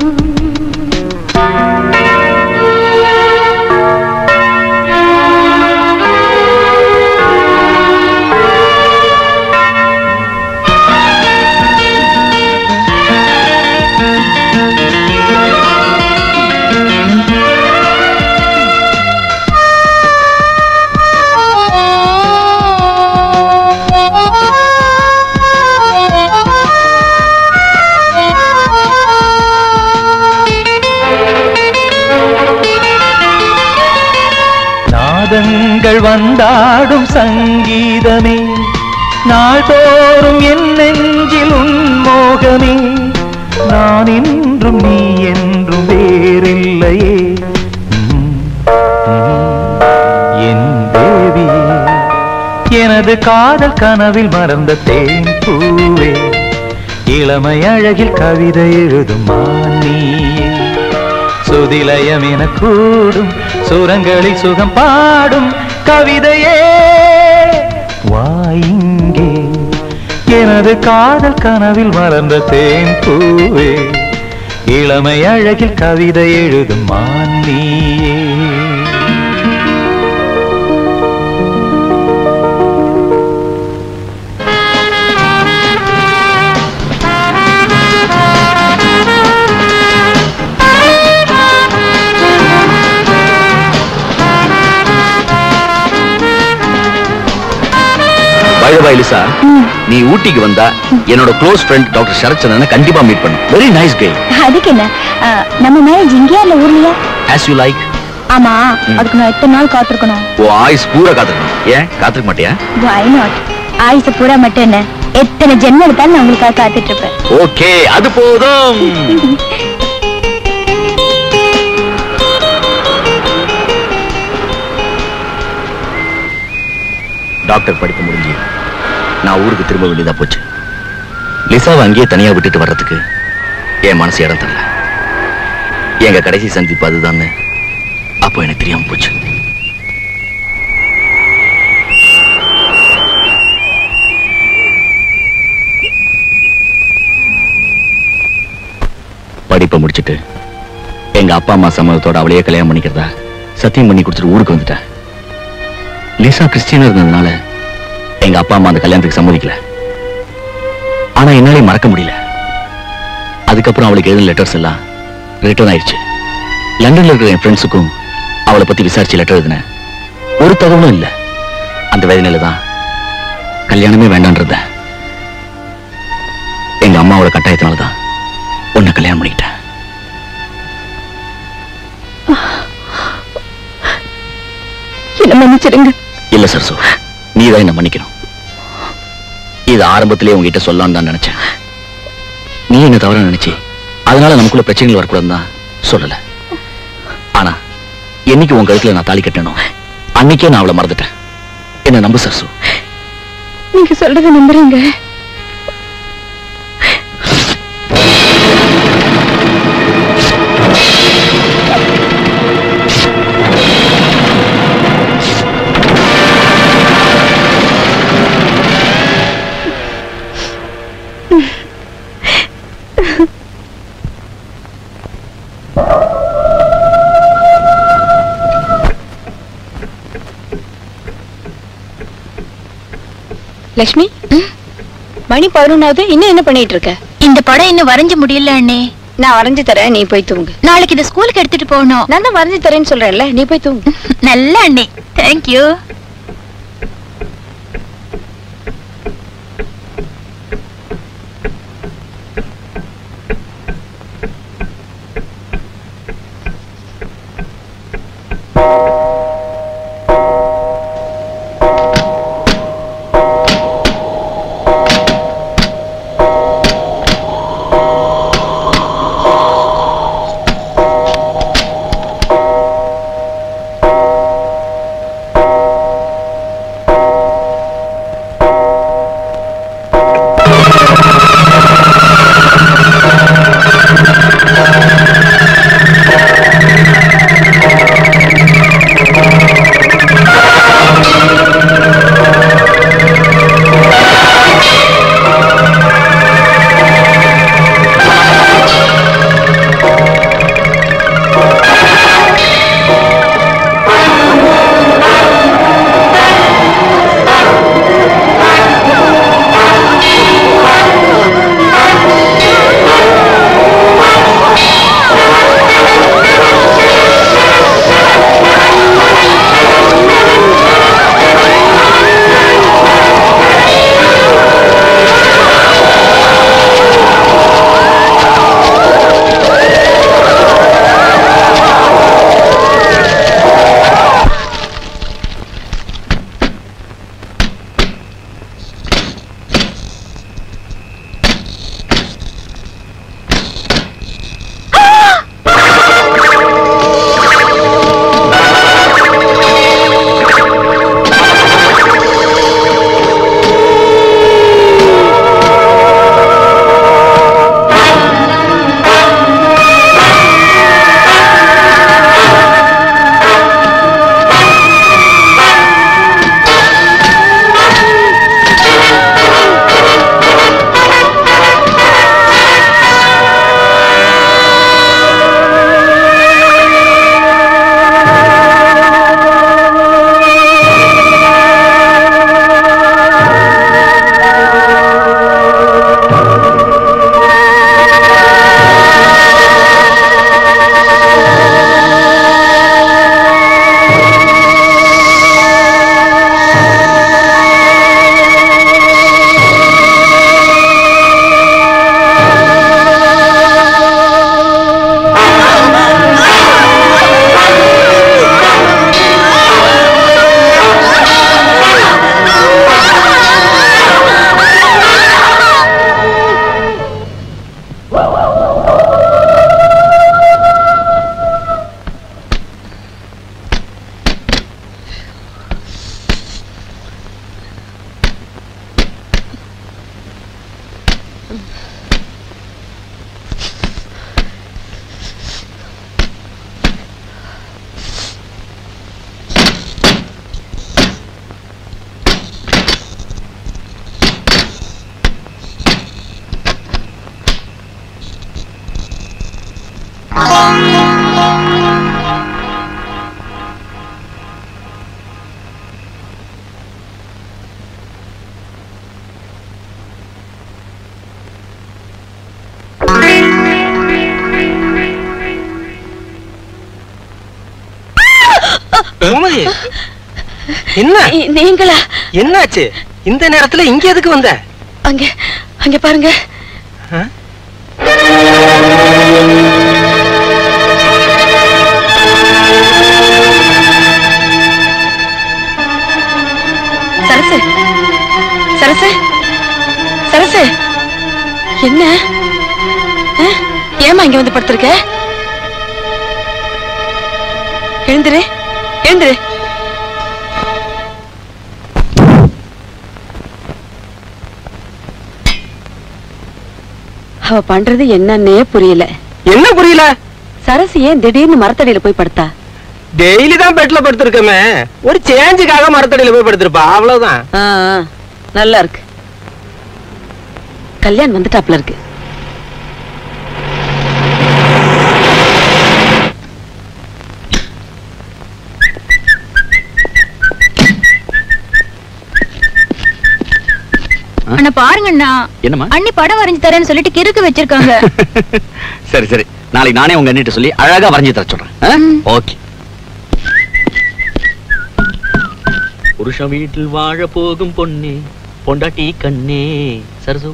நாதங்கள் வந்தாடும் சங்கீதமே நாள்தோறும் என் நெஞ்சில் உன்மோகமே நான் என்றும் நீ என்றும் வேறில்லையே என் தேவியே எனது காதல் கனவில் மறந்த தேன் பூவே இளமை அழகில் கவிதை எழுதும் மானியே சுதிலயம் என கூடும் சுரங்களில் சுகம் பாடும் கவிதையே வாயிங்கே எனது காதல் கனவில் மலர்ந்த தேன் பூவே இளமை அழகில் கவிதை எழுதும் மானியே லிசா நீ ஊட்டிக்கு வந்தா என்னோட க்ளோஸ் ஃப்ரெண்ட் டாக்டர் சரத்சந்திரனை கண்டிப்பா மீட் பண்ணு. Very nice guy. அதுக்கு என்ன நம்ம மேரேஜ் இங்கேயா இல்ல ஊர்லயா? as you like. ஆமா அதுக்கு நான் எத்தனை நாள் காத்திருக்கணும்? ஓ ஆயுஸ் பூரா காத்திருக்கணும். ஏன் காத்திருக்க மாட்டியா? why not? ஆயுஸ் பூரா மட்டும் என்ன எத்தனை ஜென்மம் எடுத்தாலும் நான் உங்களுக்காக காத்துட்டு இருப்பேன். ஓகே அது போதும். டாக்டர் படிப்பு முடிஞ்சு நான் ஊருக்கு திரும்ப வேண்டியதா போச்சு. லிசாவை அங்கேயே தனியா விட்டுட்டு வர்றதுக்கு என் மனசு இடம் தரல. எங்க கடைசி சந்திப்பு அதுதான் அப்போ எனக்கு தெரியாம போச்சு. படிப்பை முடிச்சுட்டு எங்க அப்பா அம்மா சம்மதத்தோட அவளையே கல்யாணம் பண்ணிக்கிறதா சத்தியம் பண்ணி கொடுத்துட்டு ஊருக்கு வந்துட்டேன். லிசா கிறிஸ்டியனா இருந்ததுனால எங்க அப்பா அம்மா அந்த கல்யாணத்துக்கு சம்மதிக்கல. ஆனா என்னாலே மறக்க முடியல. அதுக்கப்புறம் அவளுக்கு எழுதின லெட்டர்ஸ் எல்லாம் ரிட்டர்ன் ஆயிடுச்சு. லண்டன்ல இருக்கிற என் ஃப்ரெண்ட்ஸுக்கும் அவளை பத்தி விசாரிச்சு லெட்டர் எழுதினேன். ஒரு தகவலும் இல்லை. அந்த வேதனையில தான் கல்யாணமே வேண்டான்றத எங்க அம்மாவோட கட்டாயத்தினாலதான் உன்னை கல்யாணம் பண்ணிக்கிட்டேன். என்ன மன்னிச்சிருங்க. இல்ல சரசு, நீதான் என்ன மன்னிக்கணும். இது ஆரம்பத்திலே உங்ககிட்ட சொல்லலாம்னு தான் நினைச்சேன். நீ என்ன தவற நினைச்சு அதனால நமக்குள்ள பிரச்சனைகள் வரக்கூடாதுன்னு தான் சொல்லல. ஆனா என்னைக்கு உன் கழுத்துல நான் தாலி கட்டணும் அன்னைக்கே நான் அவளை மறந்துட்டேன். என்ன நம்பு சரசு. நீங்க சொல்றத நம்புறீங்க. லட்சுமி, மணி 11ஆவது. இன்னும் என்ன பண்ணிட்டு இருக்க? இந்த படம் இன்னும் வரைஞ்சு முடியல அண்ணே. நான் வரைஞ்சு தரேன், நீ போய் தூங்கு. நாளைக்கு இத ஸ்கூலுக்கு எடுத்துட்டு போகணும். நான் தான் வரைஞ்சு தரேன்னு சொல்றேன்ல, நீ போய் தூங்கு. நல்ல அண்ணே, தேங்க்யூ. கோமதி என்ன நீங்களா? என்னாச்சு இந்த நேரத்துல இங்க எதுக்கு வந்த? அங்க அங்க பாருங்க. சரசு சரசு சரசு என்ன? ஏமா இங்க வந்து படுத்திருக்க? எழுந்துரு எழுந்துரு. அவ பண்றது என்னன்னே புரியல. என்ன புரியல? சரசு ஏன் திடீர்னு மரத்தடியில போய் படுத்தா? டெய்லி தான் பெட்ல படுத்திருக்கமே, ஒரு சேஞ்சுக்காக மரத்தடியில போய் படுத்திருப்பா, அவ்வளவுதான். நல்லா இருக்கு. கல்யாணம் வந்துட்டாப்ல இருக்கு. அண்ணா பாருங்கண்ணா. என்னம்மா? அண்ணி படம் வரைஞ்சு தரேன்னு சொல்லிட்டு கிறுக்கு வச்சிருக்காங்க. சரி சரி, நாளைக்கு நானே உங்க அண்ணிட்ட சொல்லி அழகா வரைஞ்சு தர சொல்றேன். ஓகே. புருஷ வீட்டில் வாழ போகும் பொண்ணே, பொண்டாட்டி கண்ணே. சரசு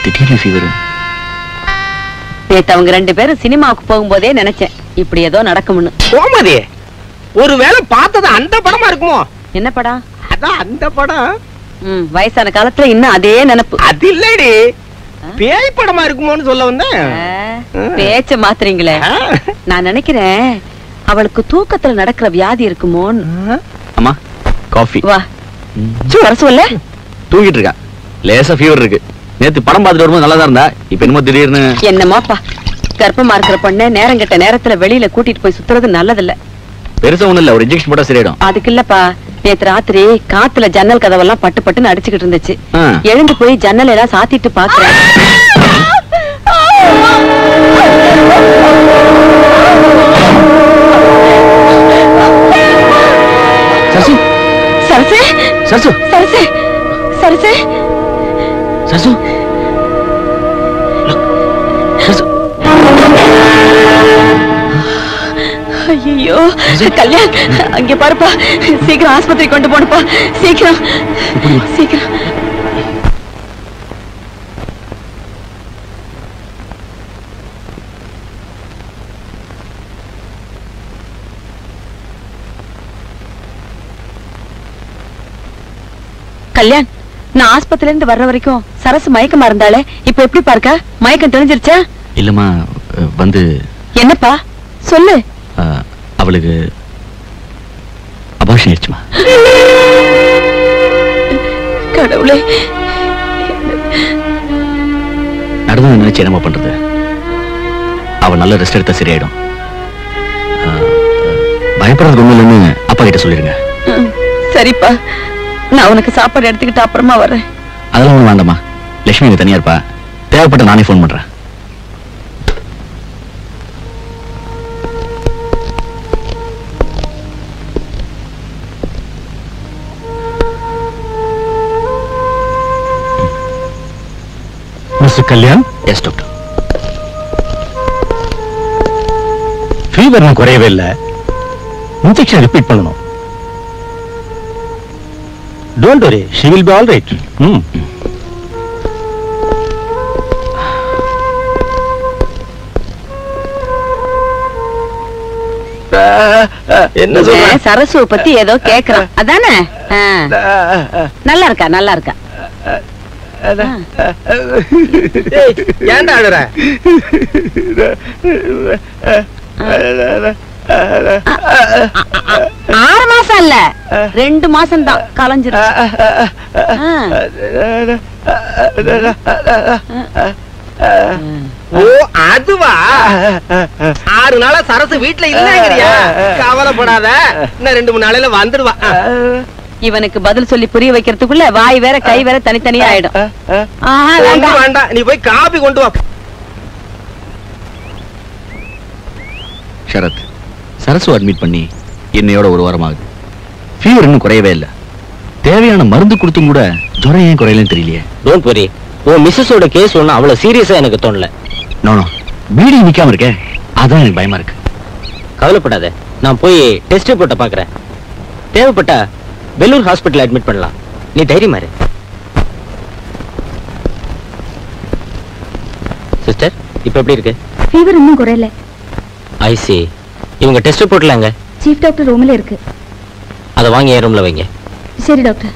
திடீர்னு ஃபீவர். நேத்து அவங்க 2 பேரும் சினிமாவுக்கு போகும்போதே நினைச்சேன் இப்படி ஏதோ நடக்கும்னு. கோமதி, ஒருவேளை பார்த்தது அந்த படமா இருக்குமோ? என்ன படம்? அதான் அந்த படம். வயசான காலத்துல இன்னும் அதே நினைப்பு. அது இல்லடி, பேய் படமா இருக்குமோன்னு சொல்ல வந்தேன். பேச்ச மாத்துறீங்களே. நான் நினைக்கிறேன் அவளுக்கு தூக்கத்துல நடக்கிற வியாதி இருக்குமோன்னு. அம்மா காஃபி. வா வரசுவல்ல. தூங்கிட்டு இருக்கா, லேசா ஃபீவர் இருக்கு. நேத்து படம் பார்த்துட்டு வரும்போது நல்லா தான் இருந்தா, இப்ப என்னமோ திடீர்னு. என்னமோப்பா, கர்ப்பமா இருக்கிற பொண்ணை நேரம் கெட்ட நேரத்துல வெளியில கூட்டிட்டு போய் சுத்துறது நல்லதில்ல. பெருசா ஒண்ணும் இல்ல, ஒரு இன்ஜெக்ஷன் போட்டா சரியாயிடும். அதுக்கு இல்லப்பா, நேத்து ராத்திரி காத்துல ஜன்னல் கதவெல்லாம் பட்டு பட்டுன்னு அடிச்சுக்கிட்டு இருந்துச்சு. எழுந்து போய் ஜன்னல் எல்லாம் சாத்திட்டு பாக்குறேன். சரசு சரசு சரசு சரசு சரசு ஐயோ கல்யாண், அங்க பாருப்பா, சீக்கிரம் ஆஸ்பத்திரி கொண்டு போனப்பா, சீக்கிரம் சீக்கிரம். கல்யாண், நான் ஆஸ்பத்திரில இருந்து வர்ற வரைக்கும் சரசு மயக்கமா இருந்தாலே, இப்ப எப்படி பார்க்க? மயக்கம் தெளிஞ்சிருச்சா? இல்லம்மா, வந்து என்னப்பா சொல்லு. அவளுக்கு அபார்ஷன் ஆயிடுச்சுமா. கடவுளே, நடந்தது நினைச்சு என்னமா பண்றது? அவ நல்ல ரெஸ்ட் எடுத்தா சரியாயிடும். பயப்படுறதுக்கு ஒண்ணு இல்லைன்னு அப்பா கிட்ட சொல்லிருங்க. சரிப்பா, நான் உனக்கு சாப்பாடு எடுத்துக்கிட்டு அப்புறமா வரேன். அதெல்லாம் ஒண்ணு வேண்டாமா, லட்சுமி இங்க தனியா இருப்பா, தேவைப்பட்ட நானே போன் பண்றேன். Mister Kalyan. Yes doctor. Fever குறையவே இல்லை, இன்ஜெக்ஷன் ரிப்பீட் பண்ணணும். Don't worry, she will be all right. என்ன சொல்ற? சரசு பத்தி ஏதோ கேக்குறான் அதானே? நல்லா இருக்கா நல்லா இருக்கா. ஏன்டா அழுற? 6 மாசம் இல்ல, 2 மாசம் தான் கலைஞ்சிருச்சு. ஓ அதுவா? 6 நாளா சரசு வீட்டுல இல்லையா? கவலைப்படாத, இன்னும் 2-3 நாளையில வந்துடுவா. இவனுக்கு பதில் சொல்லி புரிய வைக்கிறதுக்குள்ள வாய் வேற கை வேற தனித்தனியா ஆயிடும். வேண்டாம், நீ போய் காபி கொண்டு வா. சரத், சரசு அட்மிட் பண்ணி என்னையோட 1 வாரம் ஆகுது. ஃபீவர் இன்னும் குறையவே இல்லை. தேவையான மருந்து கொடுத்தும் கூட ஜுரம் ஏன் குறையலன்னு தெரியலையே. டோன்ட் வரி, உன் மிஸ்ஸஸோட கேஸ் ஒண்ணு அவ்வளவு சீரியஸா எனக்கு தோணல. நோ வீடு நிக்காம இருக்கே, அதான் எனக்கு பயமா இருக்கு. கவலைப்படாத, நான் போய் டெஸ்ட் ரிப்போர்ட்டை பாக்குறேன். தேவைப்பட்டா வெள்ளூர் ஹாஸ்பிட்டல் அட்மிட் பண்ணலாம். நீ தைரியமா இரு. சிஸ்டர், இப்ப எப்படி இருக்கு? ஃபீவர் இன்னும் குறையல. ஐ சி. இவங்க டெஸ்ட் ரிப்போர்ட்ல எங்க? சீஃப் டாக்டர் ரூம்ல இருக்கு. அதை வாங்கி என் ரூம்ல வைங்க. சரி டாக்டர்.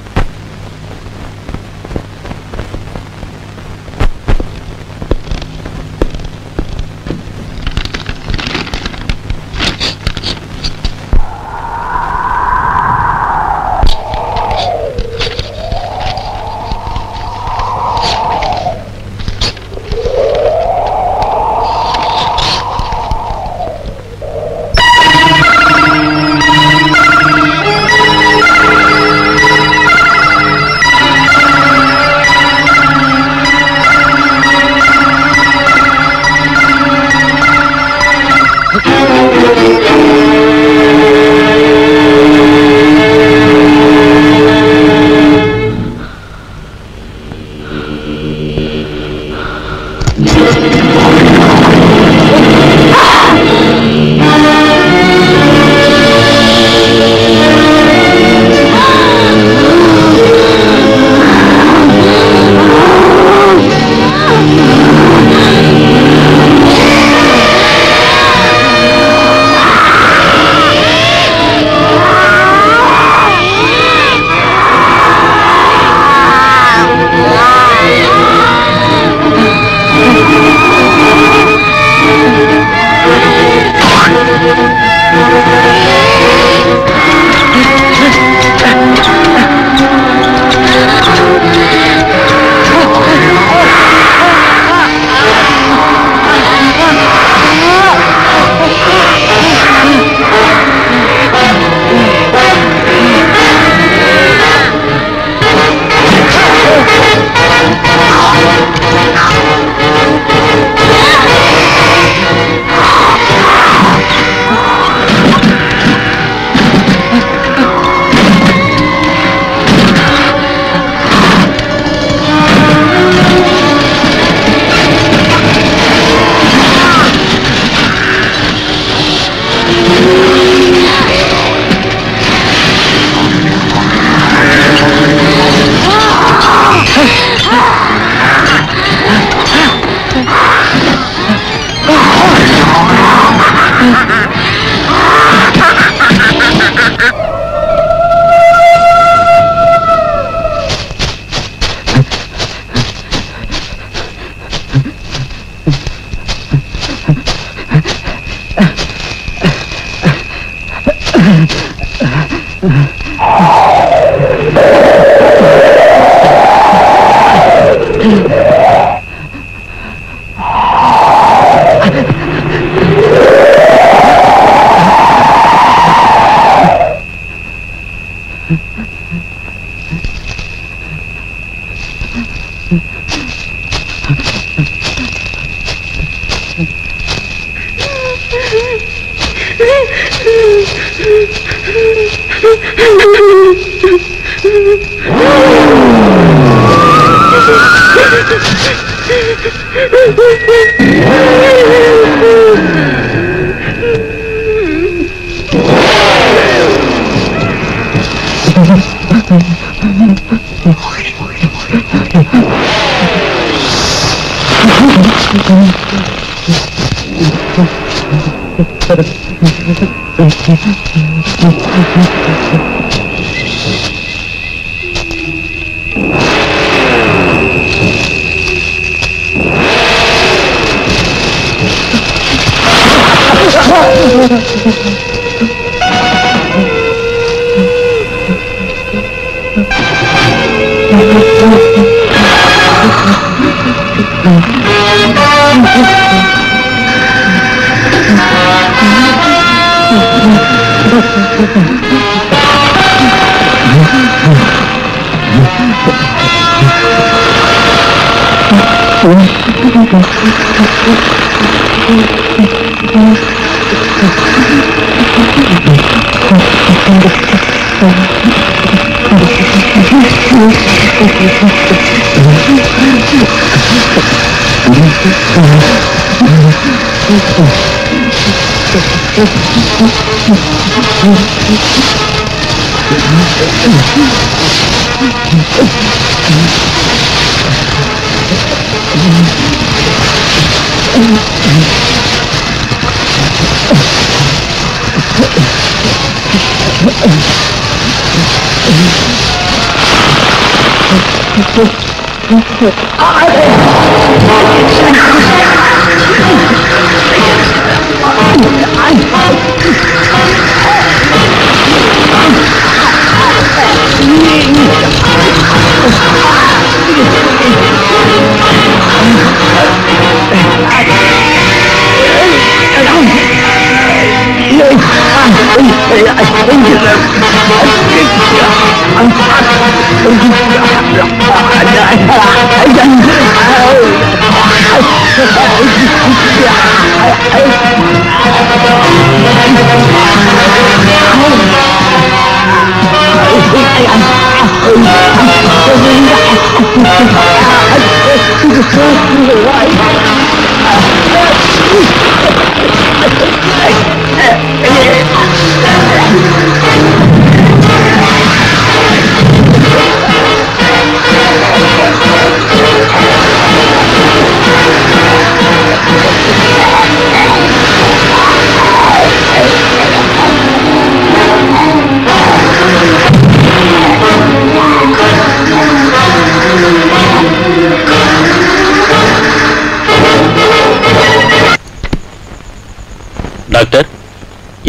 டாக்டர்,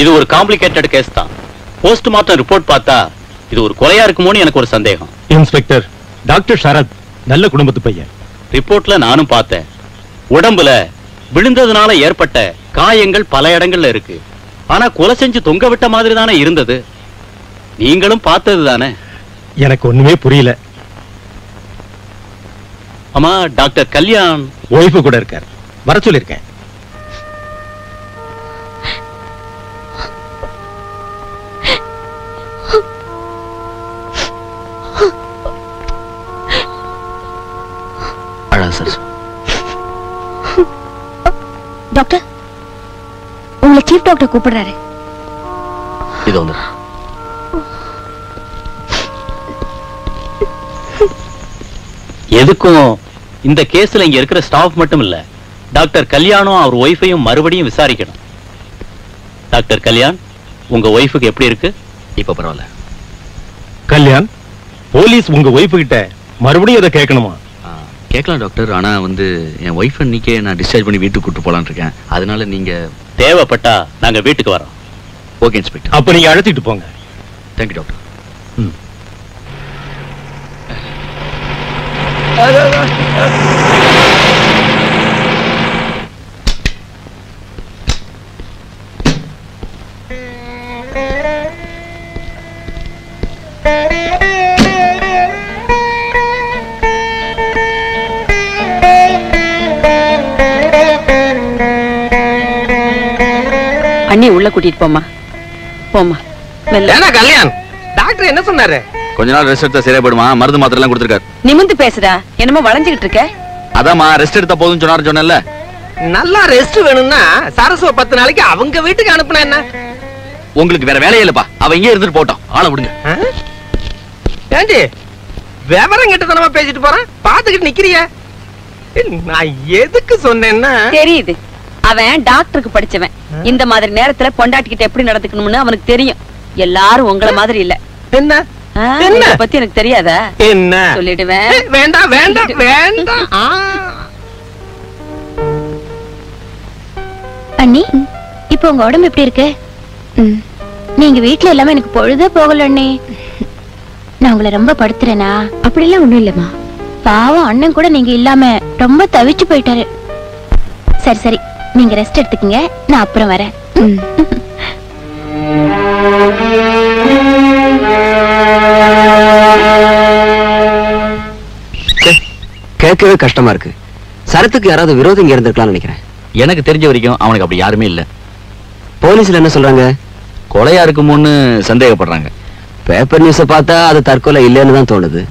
இது ஒரு காம்ப்ளிகேட்டட் கேஸ் தான். போஸ்ட்மார்ட்டம் ரிப்போர்ட் பார்த்தா இது ஒரு கொலையா இருக்குமோன்னு எனக்கு ஒரு சந்தேகம். இன்ஸ்பெக்டர், டாக்டர் சரத் நல்ல குடும்பத்து பையன். ரிப்போர்ட்ல நானும் பார்த்தேன். உடம்புல விழுந்ததுனால ஏற்பட்ட காயங்கள் பல இடங்கள்ல இருக்கு. ஆனா கொலை செஞ்சு தொங்க விட்ட மாதிரி தானே இருந்தது. நீங்களும் பார்த்தது தானே? எனக்கு ஒண்ணுமே புரியல. ஆமா, டாக்டர் கல்யாண் ஒய்ஃபு கூட இருக்கார். வர சொல்லிருக்கேன். டாக்டர், உங்களை சீஃப் டாக்டர் கூப்பிடுறாரு. இது வந்து எதுக்கும் இந்த கேஸ்ல இங்க இருக்கிற ஸ்டாஃப் மட்டும் இல்ல, டாக்டர் கல்யாணும் அவர் ஒய்ஃபையும் மறுபடியும் விசாரிக்கணும். டாக்டர் கல்யாண், உங்க ஒய்ஃபுக்கு எப்படி இருக்கு? இப்ப பரவாயில்ல. கல்யாண், போலீஸ் உங்க ஒய்ஃபு கிட்ட மறுபடியும் அதை கேட்கணுமா? கேட்கலாம் டாக்டர். ஆனா வந்து என் ஒய்ஃப் இன்னைக்கே நான் டிஸ்சார்ஜ் பண்ணி வீட்டுக்கு கூட்டு போலான்னு இருக்கேன். அதனால நீங்க தேவைப்பட்டா நாங்க வீட்டுக்கு வரோம். Okay inspector. அப்ப நீங்க அழைச்சிட்டு போங்க. Thank you doctor. அண்ணி உள்ள கூட்டிட்டு போமா. போமா. கல்யாண், டாக்டர் என்ன சொன்னாரு? கொஞ்ச நாள் ரெஸ்ட் எடுத்தா சரியா போயிடுமா? மருந்து மாத்திரை எல்லாம் கொடுத்திருக்காரு. நிமிந்து பேசுடா, என்னமோ வளைஞ்சுகிட்டு இருக்க. அதாம்மா, ரெஸ்ட் எடுத்தா போதும் சொன்னேன்ல. நல்லா ரெஸ்ட் வேணும்னா சரசுவ 10 நாளைக்கு அவங்க வீட்டுக்கு அனுப்புனா என்ன? உங்களுக்கு வேற வேலையே இல்லப்பா. அவ இங்கே இருந்துட்டு போட்டோம். ஆளை விடுங்க. ஏண்டி விவரம் கிட்டத்தனமா பேசிட்டு போறான், பாத்துக்கிட்டு நிக்கிறிய? நான் எதுக்கு சொன்னேன்னா, தெரியுது அவன் டாக்டருக்கு படிச்சவன். இந்த மாதிரி நேரத்துல பொண்டாட்டிக்கிட்ட எப்படி நடந்துக்கணும்னு அவனுக்கு தெரியும். எல்லாரும் உங்களை மாதிரி இல்ல. என்ன என்ன பத்தி எனக்கு தெரியாதா? என்ன சொல்லிடுவேன். வேண்டாம் வேண்டாம் வேண்டாம். அண்ணி, இப்ப உங்க உடம்பு எப்படி இருக்கு? நீங்க வீட்டுல எல்லாமே எனக்கு பொழுதே போகல அண்ணி. நான் உங்களை ரொம்ப படுத்துறேனா? அப்படிலாம் ஒண்ணும் இல்லம்மா. பாவம் அண்ணன் கூட நீங்க இல்லாம ரொம்ப தவிச்சு போயிட்டாரு. சரி சரி, நீங்க ரெஸ்ட் எடுத்துக்கங்க, நான் அப்புறம் வரேன். கேட்கவே கஷ்டமா இருக்கு. சரத்துக்கு யாராவது விரோதம் இங்க இருந்திருக்கலாம்னு நினைக்கிறேன். எனக்கு தெரிஞ்ச வரைக்கும் அவனுக்கு அப்படி யாருமே இல்ல. போலீஸ்ல என்ன சொல்றாங்க? கொலையா இருக்குமோன்னு சந்தேகப்படுறாங்க. பேப்பர் நியூஸ பார்த்தா அது தற்கொலை இல்லைன்னு தான் தோணுது.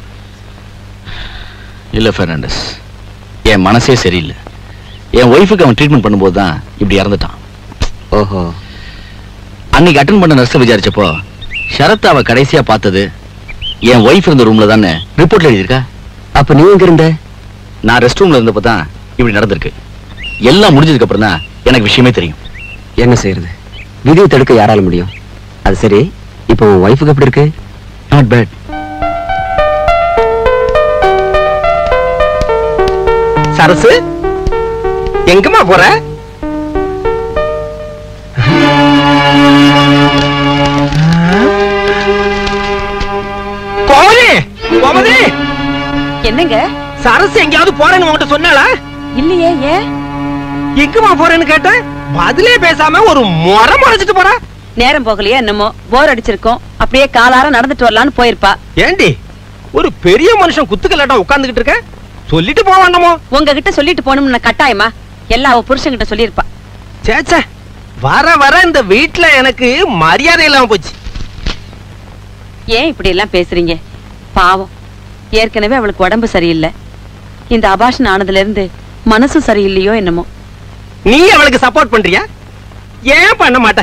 இல்ல பெர்னாண்டஸ், என் மனசே சரியில்லை. என் ஒய்ஃபுக்கு அவன் ட்ரீட்மெண்ட் பண்ணும்போது தான் இப்படி இறந்துட்டான். ஓஹோ. அன்னைக்கு அட்டன் பண்ண நர்ஸை விசாரிச்சப்போ ஷரத் அவ கடைசியா பார்த்தது என் ஒய்ஃப் இருந்த ரூம்ல தானே ரிப்போர்ட்ல எழுதியிருக்கா. அப்ப நீ எங்க இருந்த? நான் ரெஸ்ட் ரூம்ல இருந்தப்போ தான் இப்படி நடந்திருக்கு. எல்லாம் முடிஞ்சதுக்கு அப்புறம் தான் எனக்கு விஷயமே தெரியும். என்ன செய்யறது, விதியை தடுக்க யாரால முடியும்? அது சரி, இப்போ உன் ஒய்ஃபுக்கு எப்படி இருக்கு? Not bad. சரசு, எங்கம்மா போற? என்னங்க? சரசு எங்கயாவது போறேன்னு உன்கிட்ட சொன்னாளா? இல்லையே. ஏன்? எங்கம்மா போறேன்னு கேட்டேன், பதிலே பேசாம ஒரு முறை முறைச்சிட்டு போறா. நேரம் போகலையே என்னமோ, போர் அடிச்சிருக்கோம், அப்படியே காலார நடந்துட்டு வரலான்னு போயிருப்பா. ஏண்டி ஒரு பெரிய மனுஷன் குத்துக்கல்லாட்டம் உட்கார்ந்துகிட்டு இருக்க, சொல்லிட்டு போக வேண்டாமோ? உங்ககிட்ட சொல்லிட்டு போகணும்னு கட்டாயமா? எல்லாம் அவ புருஷன்கிட்ட சொல்லிருப்பா. சேச்சே, வர வர இந்த வீட்டுல எனக்கு மரியாதை இல்லாம போச்சு. ஏன் இப்படி எல்லாம் பேசுறீங்க? பாவம், ஏற்கனவே அவளுக்கு உடம்பு சரியில்லை. இந்த அபாஷன் ஆனதுல இருந்து மனசு சரியில்லையோ என்னமோ. நீ அவளுக்கு சப்போர்ட் பண்றியா? ஏன் பண்ண மாட்ட?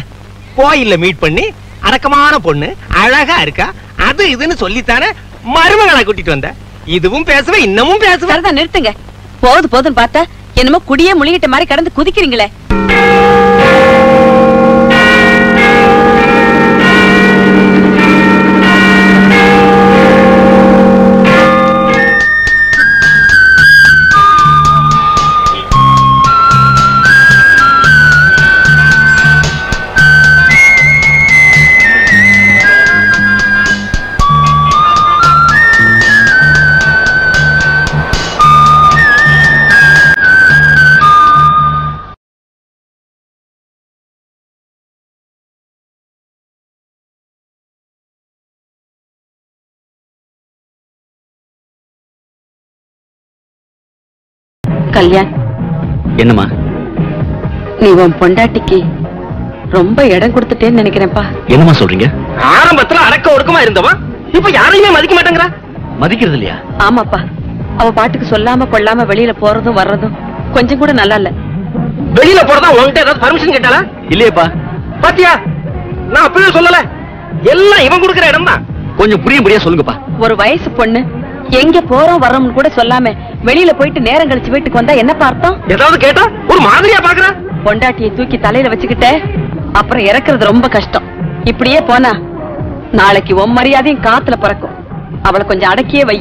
கோயில்ல மீட் பண்ணி அடக்கமான பொண்ணு, அழகா இருக்கா, அது இதுன்னு சொல்லித்தானே மருமகளை கூட்டிட்டு வந்த. இதுவும் பேசுவேன், இன்னமும் பேசுவேன். நிறுத்துங்க. போது போதுன்னு பார்த்தா என்னமோ குடியே முழுகிட்ட மாதிரி கடந்து குதிக்கிறீங்களே. கல்யாண், என்னம்மா? நீ உன் பொண்டாட்டிக்கு ரொம்ப இடம் கொடுத்துட்டேன்னு நினைக்கிறேன்ப்பா. என்னம்மா சொல்றீங்க? ஆரம்பத்துல அடக்க ஒடுக்கமா இருந்தவா இப்ப யாரையுமே மதிக்க மாட்டேங்கிறா. மதிக்கிறது இல்லையா? ஆமாப்பா, அவ பாட்டுக்கு சொல்லாம கொள்ளாம வெளியில போறதும் வர்றதும் கொஞ்சம் கூட நல்லா இல்ல. வெளியில போறதா உன்கிட்ட ஏதாவது பர்மிஷன் கேட்டாளா? இல்லையேப்பா. பாத்தியா, நான் அப்பவே சொல்லல, எல்லாம் இவன் கொடுக்கிற இடம் தான். கொஞ்சம் புரியா சொல்லுங்கப்பா. ஒரு வயசு பொண்ணு எங்க போறோம் வரோம்னு கூட சொல்லாம வெளியில போயிட்டு நேரம் கழிச்சு வீட்டுக்கு வந்தா என்ன பார்த்தோம்? ஏதாவது கேட்டா ஒரு மாதிரியா பாக்குற. பொண்டாட்டியை தூக்கி தலையில வச்சுக்கிட்ட அப்புறம் இறக்குறது ரொம்ப கஷ்டம். இப்படியே போனா நாளைக்கு உன் மரியாதையும் காத்துல பறக்கும். அவளை கொஞ்சம் அடக்கியே வை.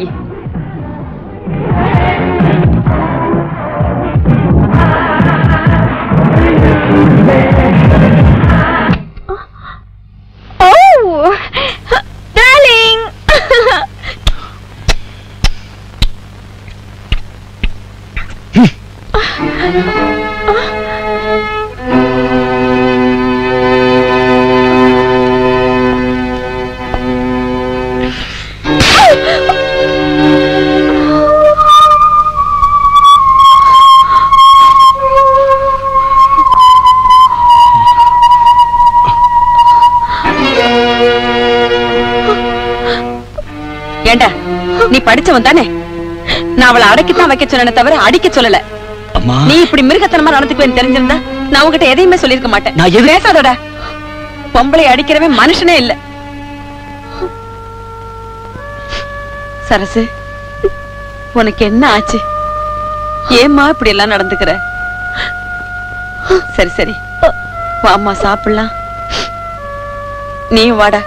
ஏண்டா, நீ படிச்சவன் தானே? நான் அவளை அடக்கித்தான் வைக்க சொன்ன தவிர அடிக்க சொல்லல. நீ இப்படி மிருகத்தனமா நடந்துக்குவேன்னு தெரிஞ்சிருந்தா நான் உங்ககிட்ட எதையுமே சொல்லிருக்க மாட்டேன். பேசாதோட. பொம்பளை அடிக்கிறவன் மனுஷனே இல்ல. சரசு, உனக்கு என்ன ஆச்சு? ஏம்மா இப்படி எல்லாம் நடந்துக்கிற? சரி சரி, வாம்மா சாப்பிடலாம். நீ வாடா.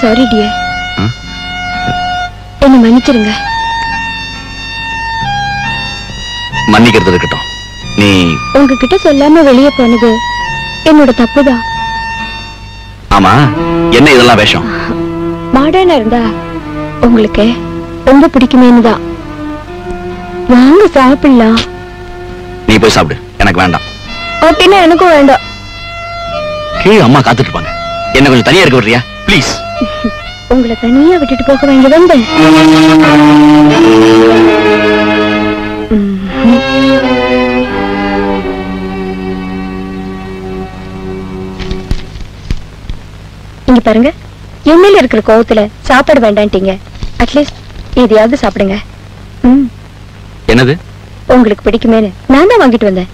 சாரி டியர், என்ன மன்னிச்சிருங்க. மன்னிக்கிறது இருக்கட்டும். நீ உங்ககிட்ட சொல்லாம வெளியே போனது என்னோட தப்புதான். ஆமா, என்ன இதெல்லாம் வேஷம்? மாடர்னா இருந்தா உங்களுக்கு ரொம்ப பிடிக்குமேனு தான். வாங்க சாப்பிடலாம். நீ போய் சாப்பிடு, எனக்கு வேண்டாம். அப்படின்னா எனக்கும் வேண்டாம். கீழே அம்மா காத்துட்டு இருப்பாங்க. என்ன கொஞ்சம் தனியா இருக்க விடுறியா ப்ளீஸ்? உங்களை தனியா விட்டுட்டு போக வேண்டிய வந்தேன். இங்க பாருங்க, எண்ணெயில இருக்கிற கோவத்துல சாப்பாடு வேண்டான்ட்டீங்க. அட்லீஸ்ட் எதையாவது சாப்பிடுங்க. என்னது? உங்களுக்கு பிடிக்குமேனு நான் தான் வாங்கிட்டு வந்தேன்.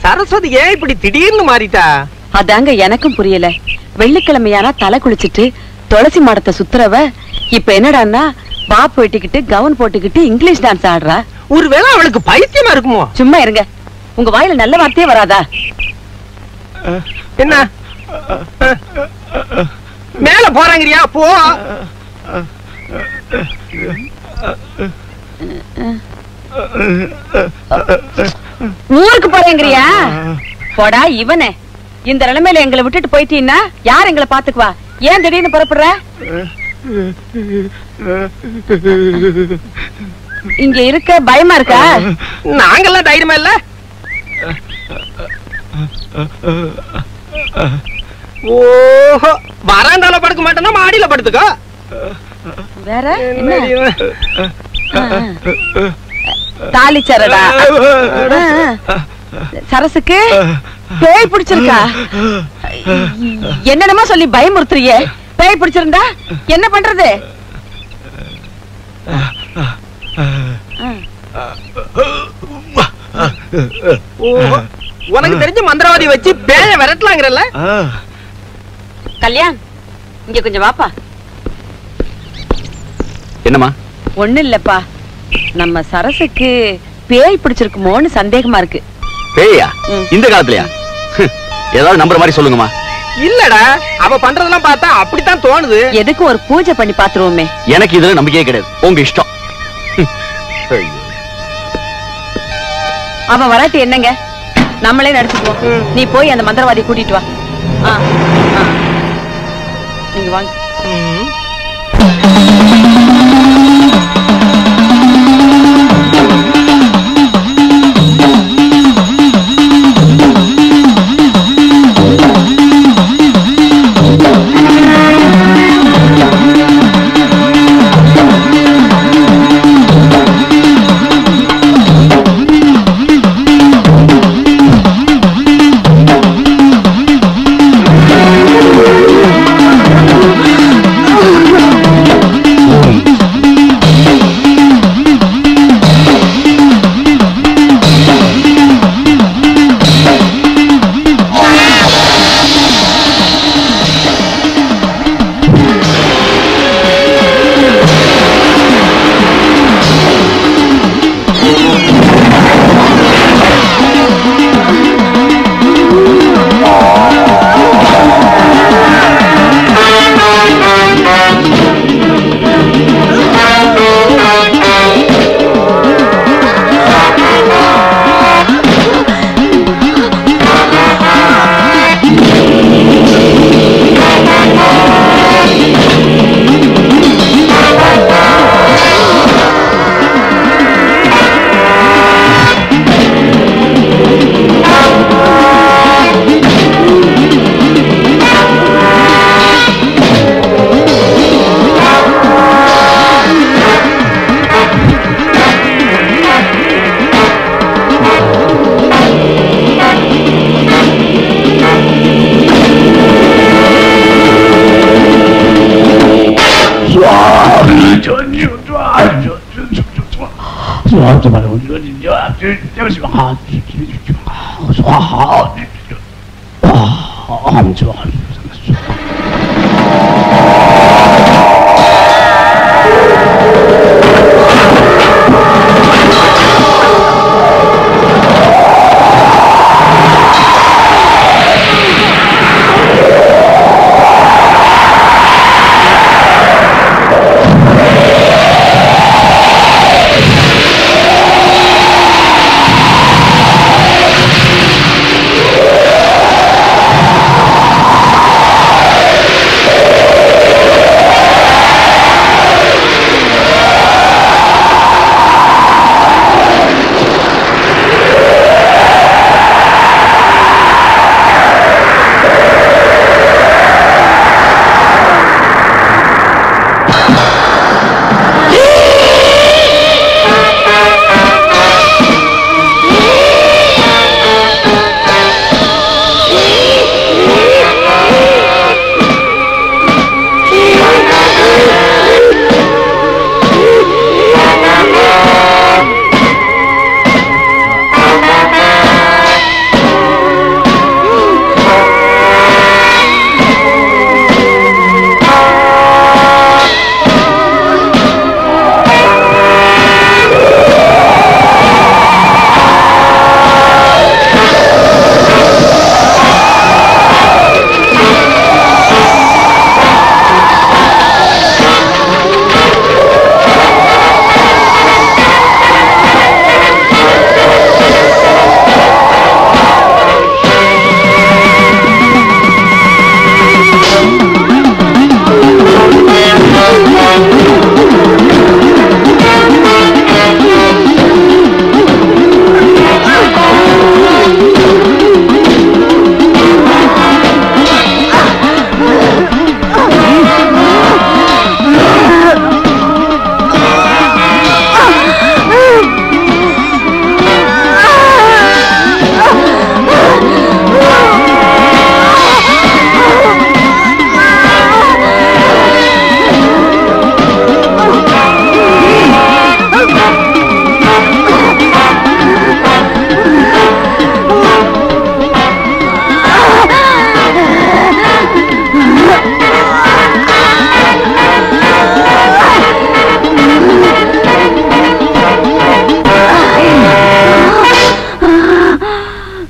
சரஸ்வதி ஏன் இப்படி திடீர்னு மாறிட்டா? அதாங்க எனக்கும் புரியல. வெள்ளிக்கிழமையானா தலை குளிச்சிட்டு துளசி மாடத்தை சுத்துறவ இப்ப என்னடான்னா பாப்பு வெட்டிக்கிட்டு கவுன் போட்டுக்கிட்டு இங்கிலீஷ் டான்ஸ் ஆடுறா. ஒருவேளை அவளுக்கு பைத்தியமா இருக்குமோ? சும்மா இருங்க, உங்க வாயில நல்ல வார்த்தையே வராதா? என்ன மேல போறாங்கறியா? போ. ஊருக்கு போறேங்கறியா? போடா இவனே. இந்த நிலைமையில எங்களை விட்டுட்டு போயிட்டீன்னா யார் எங்களை பாத்துக்குவா? ஏன் திடீர்னு புறப்படுற? இங்க இருக்க பயமா இருக்கா? நாங்கெல்லாம் தைரியமா இல்ல. ஓஹோ, வராண்டால படுக்க மாட்டேன்னா மாடியில படுத்துக்கோ. வேற என்ன? தாலிச்சரடா. சரசுக்கு பேய் பிடிச்சிருக்கா? என்னென்னமா சொல்லி பயமுறுத்துறியே. பேய் பிடிச்சிருந்தா என்ன பண்றது? உனக்கு தெரிஞ்ச மந்திரவாதி வச்சு பேய விரட்டலாங்கறல்ல? கல்யாண், இங்க கொஞ்சம் வாப்பா. என்னம்மா? ஒண்ணு இல்லப்பா, நம்ம சரசுக்கு பேய் பிடிச்சிருக்குமோன்னு சந்தேகமா இருக்கு. பேயா? இந்த காலத்துலயா? ஏதாவது நம்புற மாதிரி சொல்லுங்கம்மா. இல்லடா, அவ பண்றதெல்லாம் பார்த்தா அப்படித்தான் தோணுது. எதுக்கு ஒரு பூஜை பண்ணி பாத்துருவோமே. எனக்கு இதுல நம்பிக்கையே கிடையாது, உங்க இஷ்டம். அவன் வராட்டி என்னங்க, நம்மளே நடிச்சுக்குவோம். நீ போய் அந்த மந்திரவாதி கூட்டிட்டு வா. நீங்க வாங்க.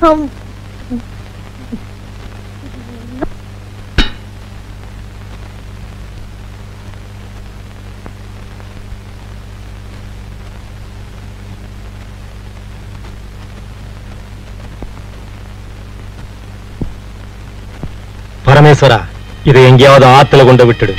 பரமேஸ்வரா, இதை எங்கேயாவது ஆத்துல கொண்டு விட்டுடு.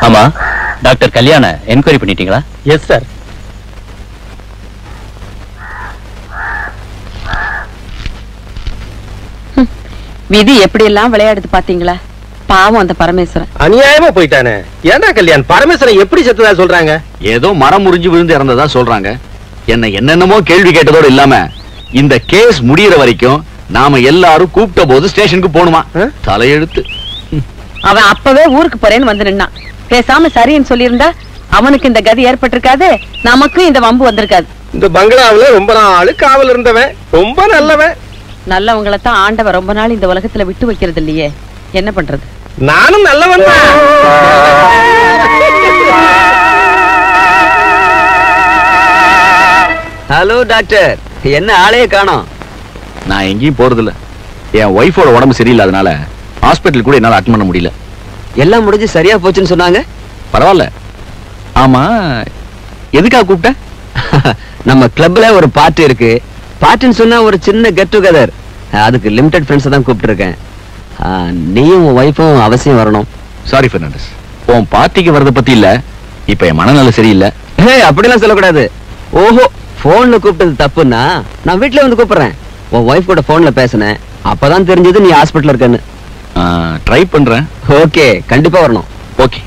ஆமா, டாக்டர் கல்யாண என்கொயரி பண்ணிட்டீங்களா? Yes sir. விதி எப்படி எல்லாம் விளையாடுது பாத்தீங்களா? பாவம் அந்த பரமேஸ்வரன். அநியாயமா போயிட்டானே. ஏன்னா கல்யாண் பரமேஸ்வரன் எப்படி செத்ததா சொல்றாங்க? ஏதோ மரம் முறிஞ்சு விழுந்து இறந்ததா சொல்றாங்க. என்னென்னமோ கேள்வி கேட்டதோடு இல்லாம இந்த கேஸ் முடியற வரைக்கும் நாம எல்லாரும் கூப்பிட்ட போது ஸ்டேஷனுக்கு போணுமா? தலையெழுத்து. அவன் அப்பவே ஊருக்கு போறேன்னு வந்து நின்னான். பேசாம சரின்னு சொல்லியிருந்தா அவனுக்கு இந்த கதி ஏற்பட்டிருக்காது, நமக்கும் இந்த வம்பு வந்திருக்காது. இந்த பங்களாவில ரொம்ப நாள் காவல் இருந்தவன், ரொம்ப நல்லவன். நல்லவங்களைத்தான் ஆண்டவன் ரொம்ப நாள் இந்த உலகத்துல விட்டு வைக்கிறது இல்லையே, என்ன பண்றது? நானும் நல்லவன் தான். ஹலோ டாக்டர், என்ன ஆளையே காணோம்? நான் எங்கேயும் போறதில்ல. என் ஒய்ஃபோட உடம்பு சரியில்லாதனால ஹாஸ்பிட்டல் கூட என்னால அட்டன் பண்ண முடியல. எல்லாம் முடிஞ்சு சரியா போச்சுன்னு சொன்னாங்க. பரவாயில்ல. ஆமா, எதுக்காக கூப்பிட்ட? நம்ம கிளப்ல ஒரு பார்ட்டி இருக்கு. பார்ட்டின்னு சொன்னா ஒரு சின்ன கெட் டுகெதர். அதுக்கு லிமிடெட் ஃப்ரெண்ட்ஸ் தான் கூப்பிட்டு இருக்கேன். நீயும் உன் ஒய்ஃபும் அவசியம் வரணும். சாரி பெர்னாண்டஸ், உன் பார்ட்டிக்கு வரத பத்தி இல்ல, இப்ப என் மனநல சரியில்லை. அப்படிலாம் சொல்லக்கூடாது. ஓஹோ, போன்ல கூப்பிட்டது தப்புன்னா நான் வீட்டுல வந்து கூப்பிடுறேன். உன் ஒய்ஃப் கூட போன்ல பேசினேன், அப்பதான் தெரிஞ்சது நீ ஹாஸ்பிட்டல் இருக்கன்னு. ட்ரை பண்றேன். ஓகே, கண்டிப்பா வரணும். ஓகே.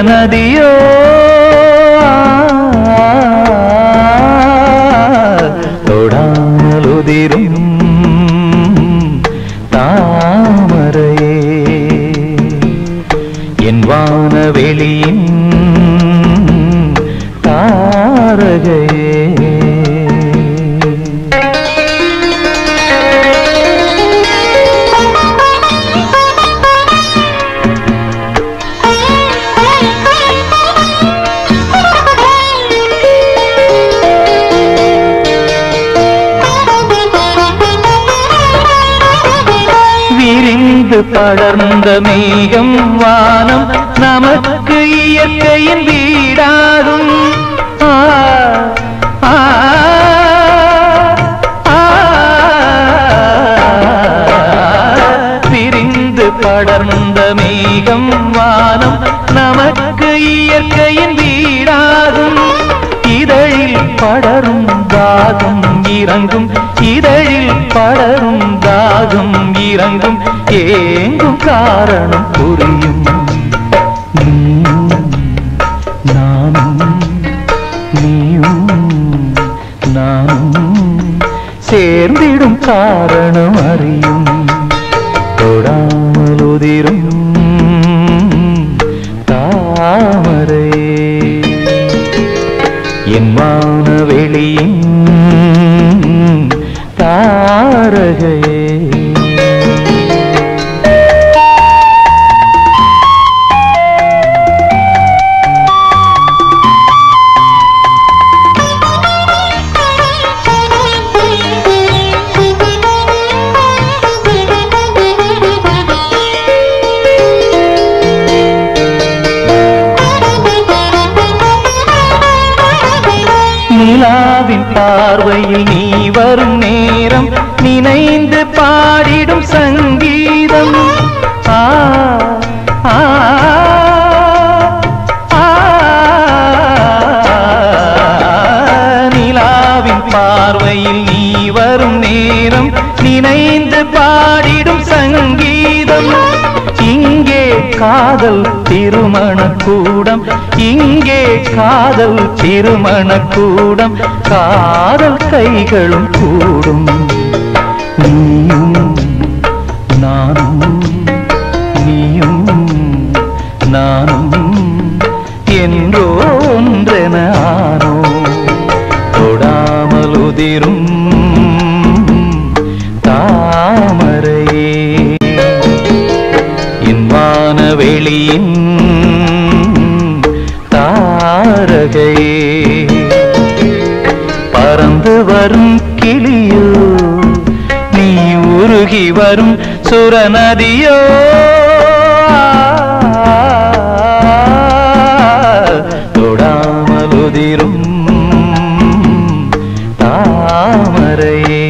நதியோ தொடாமல் உதிரும் தாமரையே என் வானவெளியின் தாரகையே. படர்ந்த மேகம் வானம் நமக்கு இயற்கையின் வீடாகும். விரிந்து படர்ந்த மேகம் வானம் நமக்கு இயற்கையின் வீடாகும். இதழில் படரும் தாகம் இறங்கும், இதழில் படரும் தாகம் இறங்கும், ஏங்கும் காரணம் புரியும். நானும் நீயும் நானும் சேர்ந்திடும் காரணம் அறியும். தொடாமல் உதிரும் தாமரையே என் வானவெளியின் தாரகையே. நிலாவின் பார்வையில் நீ வரும் நேரம் நினைந்து பாடிடும் சங்கீதம். பாடிடும் சங்கீதம். இங்கே காதல் திருமணக்கூடம், இங்கே காதல் திருமணக்கூடம், காதல் கைகளும் கூடும். நீயும் நானும், நீயும் நானும் என்றோ ஒன்றென ஆனோ. தொடாமல் உதிரும் தாமரையே, இன்பான வெளியின் தாரகையே, பறந்து வரும் கிளியோ, நீ உருகி வரும் சுரநதியோ. தொடாமல் உதிரும் தாமரையே,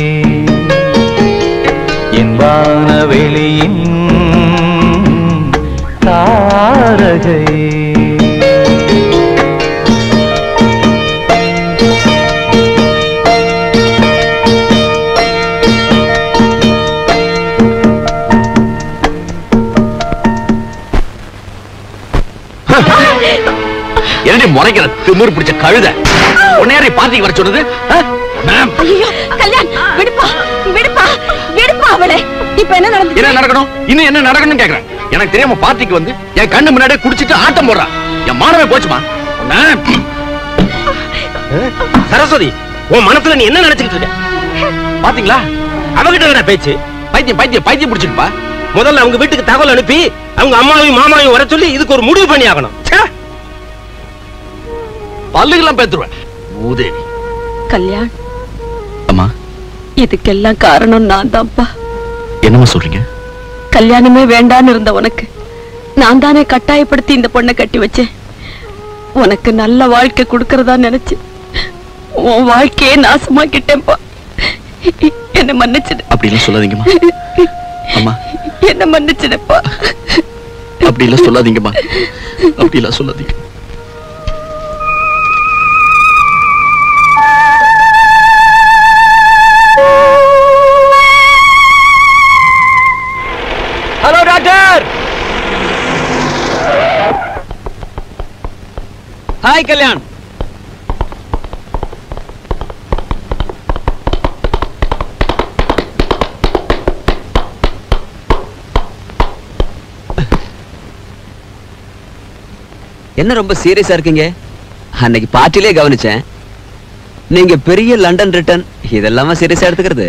இன்பான வெளியின் தாரகையே. என்னடி முறைக்கிற திமிரு பிடிச்ச கழுத? உன்னையாரி பார்ட்டிக்கு வர சொன்னது? ஐயோ கல்யாண், விடுப்பா விடுப்பா விடுப்பா அவளை. இப்ப என்ன நடந்துச்சு? என்ன நடக்கணும்? இன்னும் என்ன நடக்கணும்னு கேக்குறேன். எனக்கு தெரியாம பார்ட்டிக்கு வந்து என் கண்ணு முன்னாடியே குடிச்சிட்டு ஆட்டம் போடுறா. என் மானமே போச்சுமா. சரஸ்வதி, உன் மனசுல நீ என்ன நினைச்சுக்கிட்டு இருக்க? பாத்தீங்களா அவகிட்ட பேச்சு? பைத்தியம் பைத்தியம் பைத்தியம் பிடிச்சிருப்பா. முதல்ல அவங்க வீட்டுக்கு தகவல் அனுப்பி அவங்க அம்மாவையும் மாமாவையும் வர சொல்லி இதுக்கு ஒரு முடிவு பண்ணி ஆகணும். பல்லுகெல்லாம் பேத்துருவேன். மூதேவி. கல்யாண், அம்மா, இதுக்கெல்லாம் காரணம் நான் தான்ப்பா. என்னமா சொல்றீங்க? கல்யாணமே வேண்டான்னு இருந்த உனக்கு நான் தானே கட்டாயப்படுத்தி இந்த பொண்ணை கட்டி வச்சேன். உனக்கு நல்ல வாழ்க்கை கொடுக்கறதா நினைச்சு உன் வாழ்க்கையே நாசமாக்கிட்டேன்ப்பா. என்ன மன்னிச்சிடு. அப்படிலாம் சொல்லாதீங்கம்மா. அம்மா, என்ன மன்னிச்சிடுப்பா. அப்படிலாம் சொல்லாதீங்கம்மா. அப்படிலாம் சொல்லாதீங்க. Hello doctor. ஹாய் கல்யாண். என்ன ரொம்ப சீரியஸா இருக்கீங்க? அன்னைக்கு பார்ட்டிலே கவனிச்சேன். நீங்க பெரிய லண்டன் ரிட்டர்ன், இதெல்லாமா சீரியஸா எடுத்துக்கிறது?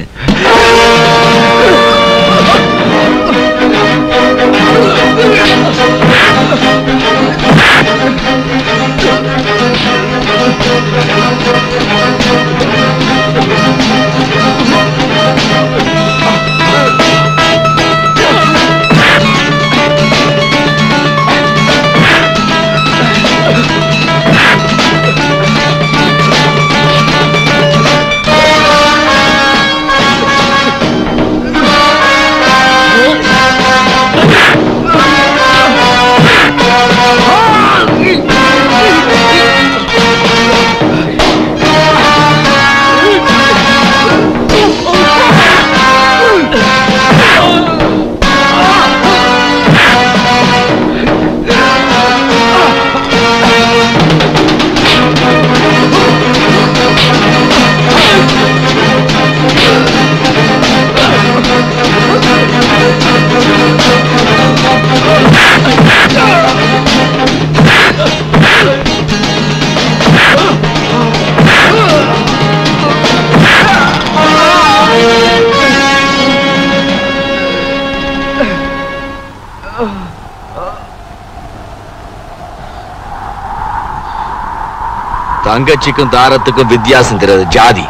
தங்கச்சிக்கும் தாரத்துக்கும் வித்தியாசம் தெரியாது ஜாதி.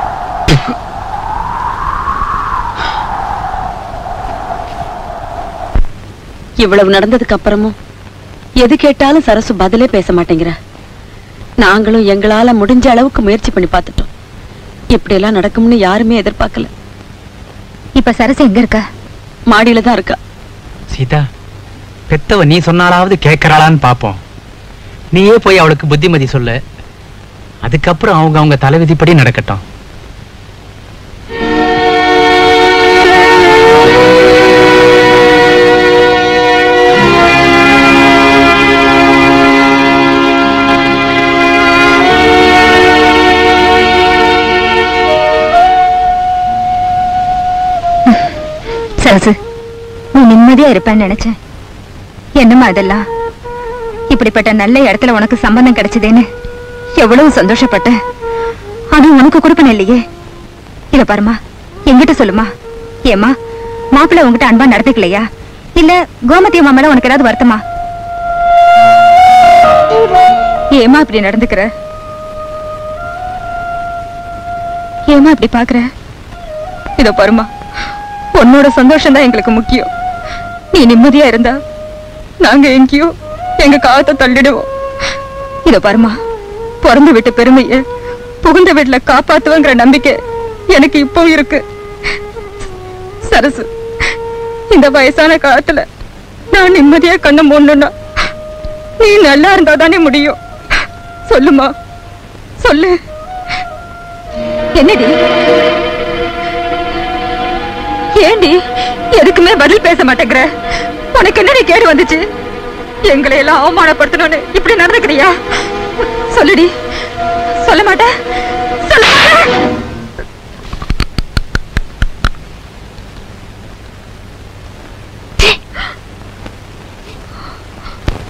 இவ்வளவு நடந்ததுக்கு அப்புறமும் எது கேட்டாலும் சரசு பதிலே பேச மாட்டேங்கிற. நாங்களும் எங்களால முடிஞ்ச அளவுக்கு முயற்சி பண்ணி பார்த்துட்டோம். இப்படி எல்லாம் நடக்கும்னு யாருமே எதிர்பார்க்கல. இப்ப சரசு எங்க இருக்கா? மாடியில தான் இருக்கா. சீதா, பெத்தவ நீ சொன்னாலாவது கேட்கறாளான்னு பாப்போம். நீயே போய் அவளுக்கு புத்திமதி சொல்லு. அதுக்கப்புறம் அவங்க தலைவிதிப்படி நடக்கட்டும். நீ நிம்மதியா இருப்பேன்னு நினைச்சேன். என்னம்மா அதெல்லாம்? இப்படிப்பட்ட நல்ல இடத்துல உனக்கு சம்பந்தம் கிடைச்சதேன்னு எவ்வளவு சந்தோஷப்பட்ட. ஆனா உனக்கு கொடுப்பன இல்லையே. இத பாருமா, என்கிட்ட சொல்லுமா. ஏமா மாப்பிள்ள உங்ககிட்ட அன்பா நடந்துக்கலையா? இல்ல கோமதி அம்மா மேல உனக்கு ஏதாவது வருத்தமா? ஏமா இப்படி நடந்துக்கிற? ஏமா இப்படி பாக்குற? இதோ பாருமா, உன்னோட சந்தோஷம் தான் எங்களுக்கு முக்கியம். நீ நிம்மதியா இருந்தா நாங்க எங்கேயோ எங்க காலத்தை தள்ளிடுவோம். இதோ பாருமா, பிறந்த வீட்டு பெருமைய புகுந்த வீட்டுல காப்பாத்துவங்கிற நம்பிக்கை எனக்கு இப்போ இருக்கு. சரசு, இந்த வயசான காலத்துல நான் நிம்மதியா கண்ண மூடணும்னா நீ நல்லா இருந்தா தானே முடியும். சொல்லுமா, சொல்லு. என்னடி? ஏண்டி எதுக்குமே பதில் பேச மாட்டேங்கிற? உனக்கு என்னடி கேடு வந்துச்சு? எங்களை எல்லாம் அவமானப்படுத்தணும்னு இப்படி நடந்துக்கிறியா? சொல்லுடி. சொல்ல மாட்டேன், சொல்ல மாட்டேன்.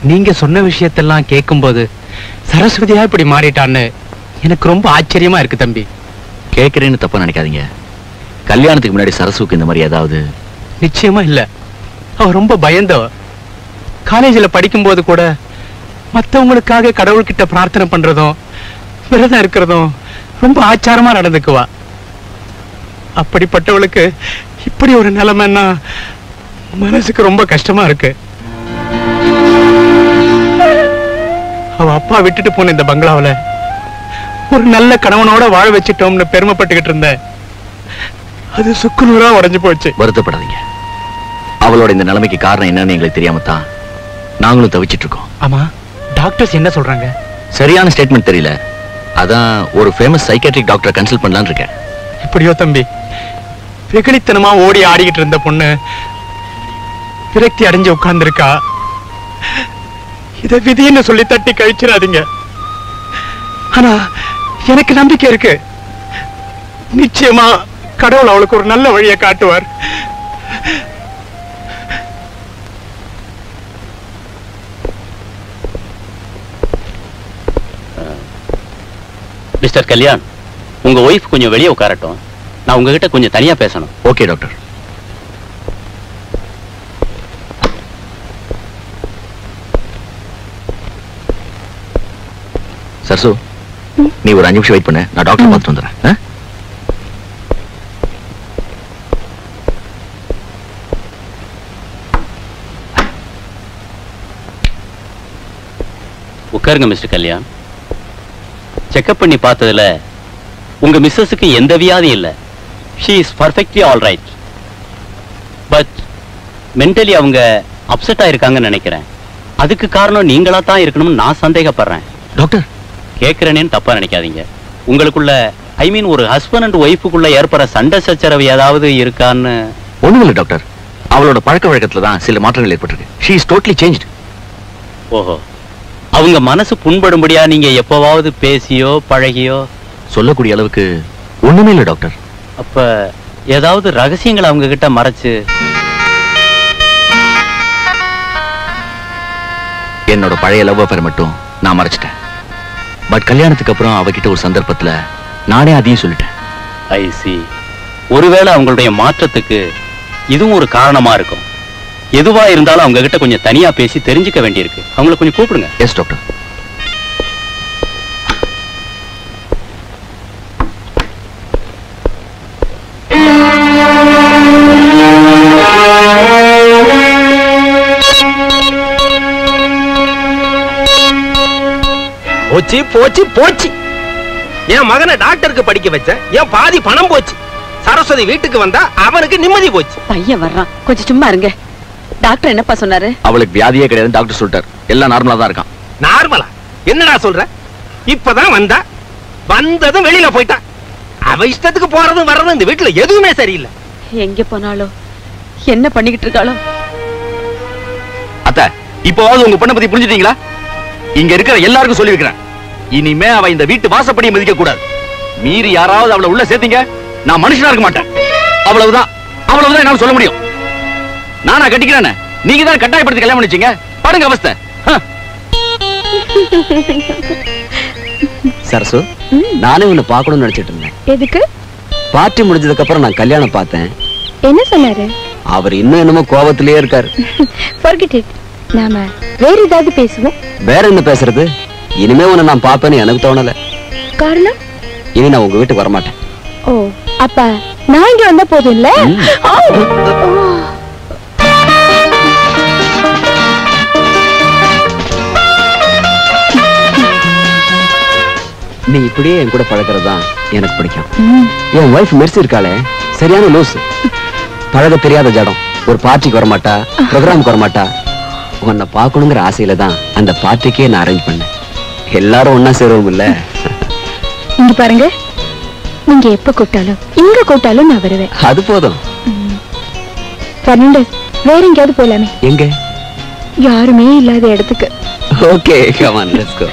நீங்க சொன்ன விஷயத்தெல்லாம் கேட்கும்போது சரஸ்வதியா இப்படி மாறிட்டான்னு எனக்கு ரொம்ப ஆச்சரியமா இருக்கு தம்பி. கேட்கிறேன்னு தப்பா நினைக்காதீங்க. கல்யாணத்துக்கு முன்னாடி சரசுக்கு இந்த மாதிரி ஏதாவது? நிச்சயமா இல்ல. அவ ரொம்ப பயந்தவ. காலேஜில் படிக்கும்போது கூட மற்றவங்களுக்காக கடவுள்கிட்ட பிரார்த்தனை பண்றதும் விரதம் இருக்கிறதும் ரொம்ப ஆச்சாரமா நடந்துக்குவா. அப்படிப்பட்டவளுக்கு இப்படி ஒரு நிலைமைன்னா மனசுக்கு ரொம்ப கஷ்டமா இருக்கு. அவ அப்பா விட்டுட்டு போன இந்த பங்களாவில ஒரு நல்ல கணவனோட வாழ வச்சிட்டோம்னு பெருமைப்பட்டுக்கிட்டு இருந்த, அது சுக்குநூறா உடைஞ்சு போச்சு. வருத்தப்படாதீங்க. அவளோட இந்த நிலைமைக்கு காரணம் என்னன்னு எங்களுக்கு தெரியாம தான் நாங்களும் தவிச்சிட்டு இருக்கோம். ஆமா, டாக்டர்ஸ் என்ன சொல்றாங்க? சரியான ஸ்டேட்மெண்ட் தெரியல. அதான் ஒரு ஃபேமஸ் சைக்காட்ரிக் டாக்டரை கன்சல்ட் பண்ணலாம்னு இருக்கேன். இப்படியோ தம்பி, வெகுளித்தனமா ஓடி ஆடிக்கிட்டு இருந்த பொண்ணு விரக்தி அடைஞ்சு உட்கார்ந்து இருக்கா. இத விதின்னு சொல்லி தட்டி கழிச்சிடாதீங்க. ஆனா எனக்கு நம்பிக்கை இருக்கு. நிச்சயமா கடவுள் அவளுக்கு ஒரு நல்ல வழியை காட்டுவார். மிஸ்டர் கல்யாண், உங்க ஒய்ஃப் கொஞ்சம் வெளியே உட்காரட்டும். நான் உங்ககிட்ட கொஞ்சம் தனியா பேசணும். Okay doctor. சரசு, நீ ஒரு 5 நிமிஷம் வெயிட் பண்ணு. நான் டாக்டர் பார்த்துட்டு வந்துடுறேன். உட்காருங்க மிஸ்டர் கல்யாண். செக்அப் பண்ணி பார்த்ததுல உங்க மிஸ்ஸஸுக்கு எந்த வியாதியும் இல்லை. She is perfectly all right. But mentally அவங்க அப்செட் ஆயிருக்காங்கன்னு நினைக்கிறேன். அதுக்கு காரணம் நீங்களா தான் இருக்கணும்னு நான் சந்தேகப்படுறேன். டாக்டர், கேட்கிறேன்னு தப்பா நினைக்காதீங்க. உங்களுக்குள்ள ஐ மீன் ஒரு ஹஸ்பண்ட் அண்ட் ஒய்ஃபுக்குள்ள ஏற்படுற சண்டை சச்சரவு ஏதாவது இருக்கான்னு? ஒண்ணும் இல்லை டாக்டர். அவளோட பழக்க வழக்கத்துல தான் சில மாற்றங்கள் ஏற்பட்டிருக்கு. She is totally changed. ஓஹோ, அவங்க மனசு புண்படும்படியா நீங்க எப்பவாவது பேசியோ பழகியோ? சொல்லக்கூடிய அளவுக்கு ஒண்ணுமே இல்லை டாக்டர். அப்ப ஏதாவது ரகசியங்களை அவங்க கிட்ட மறைச்சு? என்னோட பழைய லவ் அஃபேர் மட்டும் நான் மறைச்சிட்டேன். பட் கல்யாணத்துக்கு அப்புறம் அவகிட்ட ஒரு சந்தர்ப்பத்துல நானே அதையும் சொல்லிட்டேன். ஐ சி. ஒருவேளை அவங்களுடைய மாற்றத்துக்கு இதுவும் ஒரு காரணமா இருக்கும். எதுவா இருந்தாலும் அவங்க கிட்ட கொஞ்சம் தனியா பேசி தெரிஞ்சுக்க வேண்டியிருக்கு. அவங்களை கொஞ்சம் கூப்பிடுங்க. Yes doctor. போச்சு போச்சு போச்சு. என் மகனை டாக்டருக்கு படிக்க வச்ச, என் பாதி பணம் போச்சு. சரஸ்வதி வீட்டுக்கு வந்தா அவனுக்கு நிம்மதி போச்சு. பையன் வர்றான், கொஞ்சம் சும்மா இருங்க. டாக்டர் என்னப்பா சொன்னாரு? அவளுக்கு வியாதியே கிடையாது டாக்டர் சொல்லிட்டார். எல்லாம் நார்மலா தான் இருக்கான். நார்மலா? என்னடா சொல்ற? இப்பதான் வந்தா, வந்ததும் வெளியில போயிட்டா. அவ இஷ்டத்துக்கு போறதும் வர்றதும் இந்த வீட்டுல எதுவுமே சரியில்லை. எங்க போனாலோ என்ன பண்ணிக்கிட்டு இருக்காளோ? அத்தை, இப்போவாவது உங்க பொண்ணை பத்தி புரிஞ்சுட்டீங்களா? இங்க இருக்கிற எல்லாருக்கும் சொல்லி வைக்கிறேன், இனிமே அவ இந்த வீட்டு வாசப்படியை மதிக்க கூடாது. மீறி யாராவது அவளை உள்ள சேர்த்தீங்க, நான் மனுஷனா இருக்க மாட்டேன். அவ்வளவுதான், அவ்வளவுதான் என்னால சொல்ல முடியும். நானா கட்டிக்கிறேன்னு நீங்க தான் கட்டாயப்படுத்தி கல்யாணம் பண்ணிச்சீங்க. பாருங்க அவஸ்தை. சரசு, நானே உன்னை பார்க்கணும்னு நினைச்சிட்டு இருந்தேன். எதுக்கு? பார்ட்டி முடிஞ்சதுக்கு அப்புறம் நான் கல்யாணம் பார்த்தேன். என்ன சொன்னாரு? அவர் இன்னும் என்னமோ கோபத்திலேயே இருக்காரு. Forget it. நாம வேற ஏதாவது பேசுவோம். வேற என்ன பேசுறது? இனிமே உன்னை நான் பாப்பேன்னு எனக்கு தோணல. காரணம்? இனி நான் உங்க வீட்டுக்கு வரமாட்டேன். ஓ, அப்ப நான் இங்க வந்த போதும் இல்ல? நீ இப்படியே என் கூட பழகிறது தான் எனக்கு பிடிக்கும். என் வைஃப் மெர்சி இருக்காளே, சரியான லூஸ். பழக தெரியாத ஜடம். ஒரு பார்ட்டிக்கு வரமாட்டா, ப்ரோக்ராமுக்கு வரமாட்டா. உன்னை பார்க்கணுங்கிற ஆசையில தான் அந்த பார்ட்டிக்கே நான் அரேஞ்ச் பண்ணேன். எல்லாரும் ஒன்னா சேருவோம் இல்ல? இங்க பாருங்க, நீங்க எப்ப கூப்பிட்டாலும் இங்க கூப்பிட்டாலும் நான் வருவேன். அது போதும். பெர்னாண்டஸ், வேற எங்கேயாவது போலாமே? எங்க? யாருமே இல்லாத இடத்துக்கு. Okay, come on, let's go.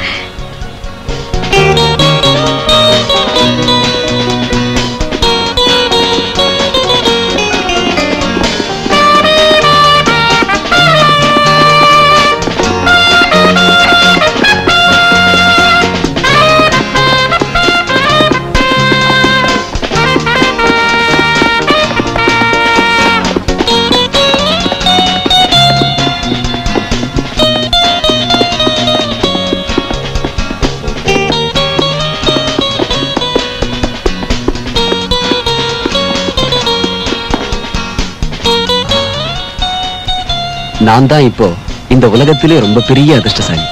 நான் தான் இப்போ இந்த உலகத்திலே ரொம்ப பெரிய அதிர்ஷ்டசாலி.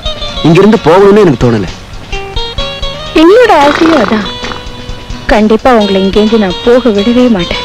இங்கிருந்து போகணும்னு எனக்கு தோணல. என்னோட ஆசையும் அதான். கண்டிப்பா உங்களை இங்கேருந்து நான் போக விடவே மாட்டேன்.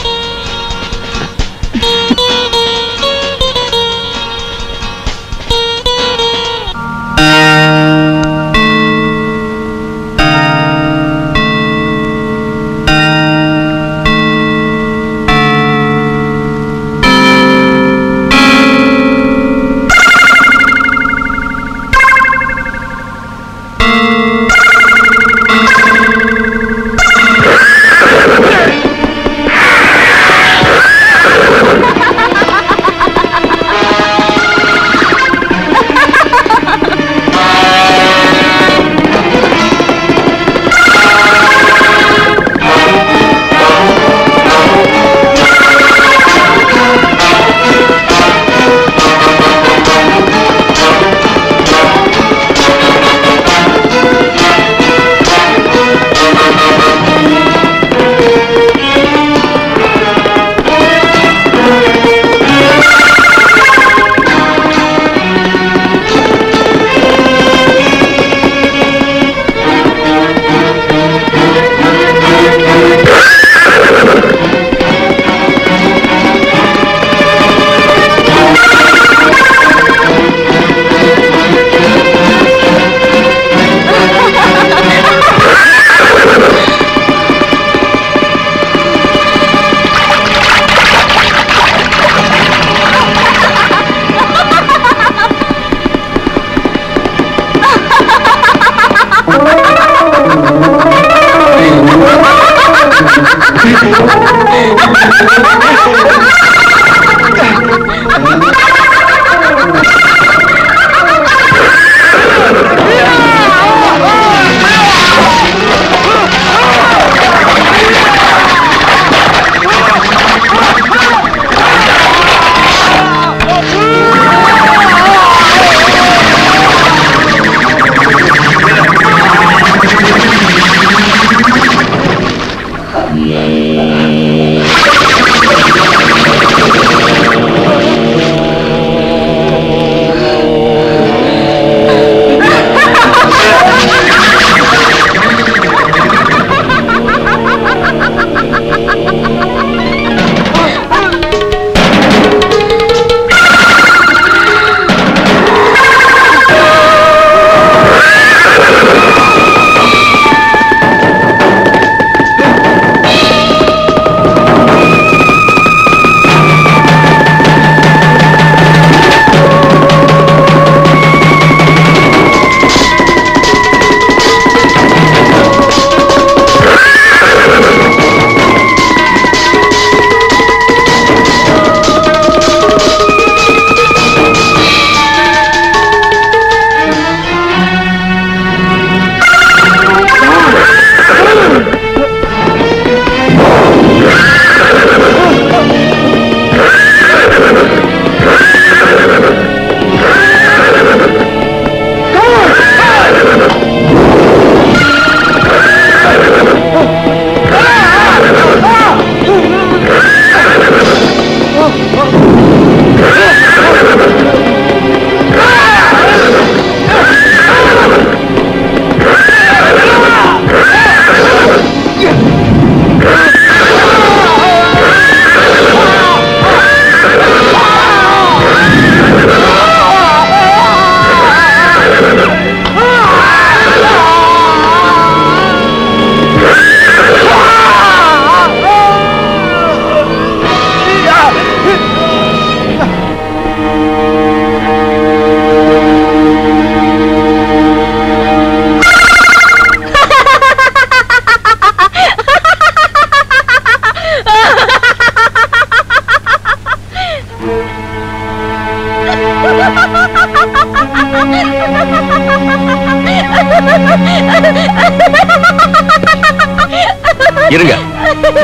இருங்க,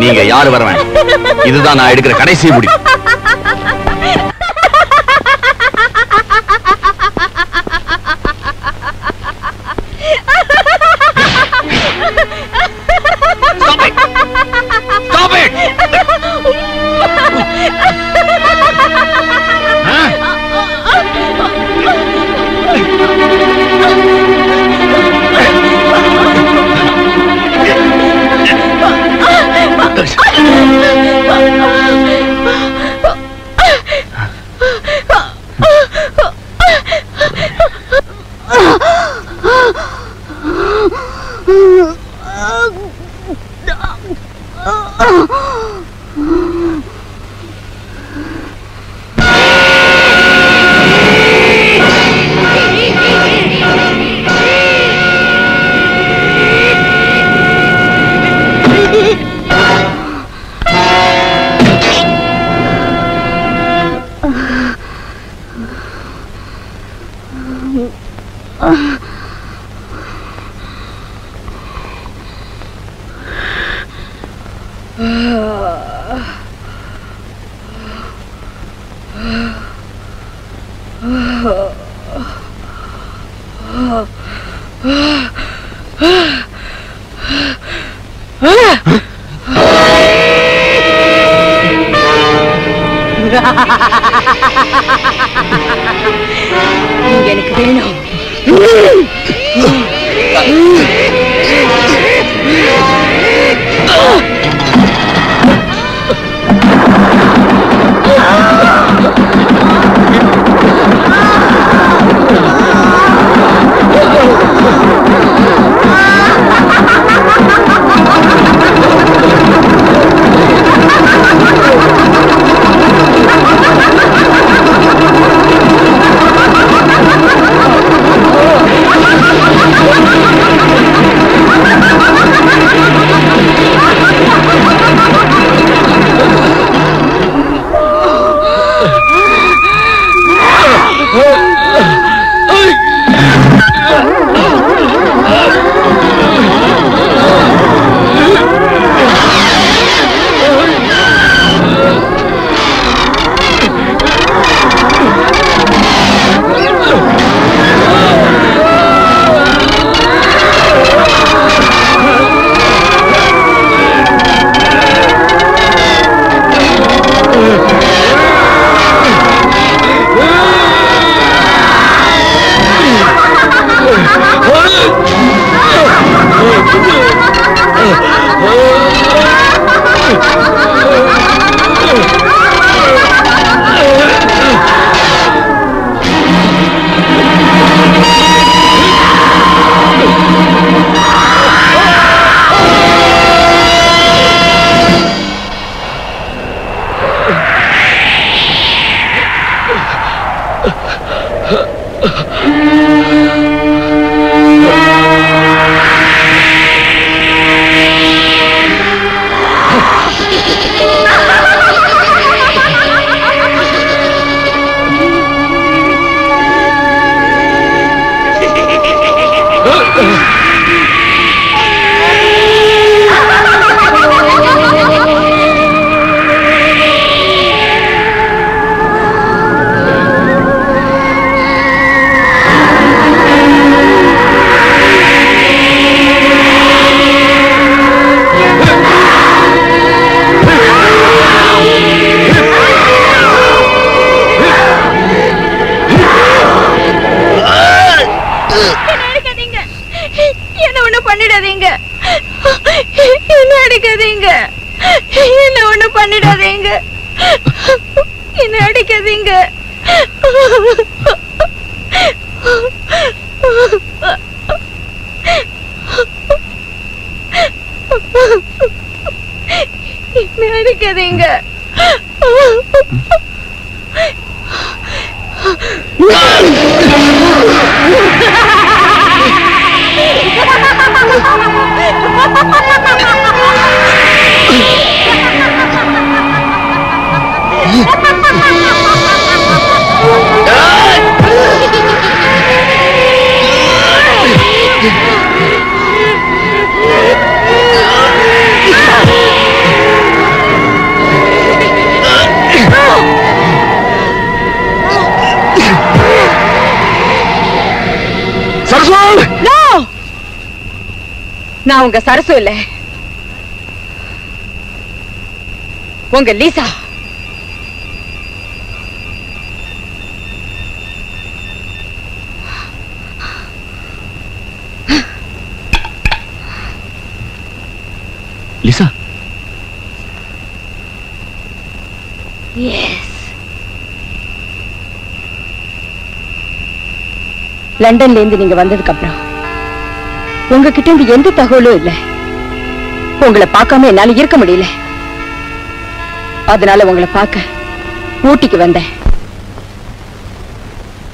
நீங்க யாரு வர வேண்டாம். இதுதான் நான் எடுக்கிற கடைசி முடிவு. எனக்கு வேணும். Ah! சரசு! நான் உங்க சரசு இல்ல, உங்க லீசா. லிசா? எஸ். லண்டன்ல இருந்து நீங்க வந்ததுக்கு அப்புறம் உங்ககிட்ட இருந்து எந்த தகவலும் இல்ல. உங்களை பார்க்காம என்னால இருக்க முடியல. அதனால உங்களை பார்க்க ஊட்டிக்கு வந்தேன்.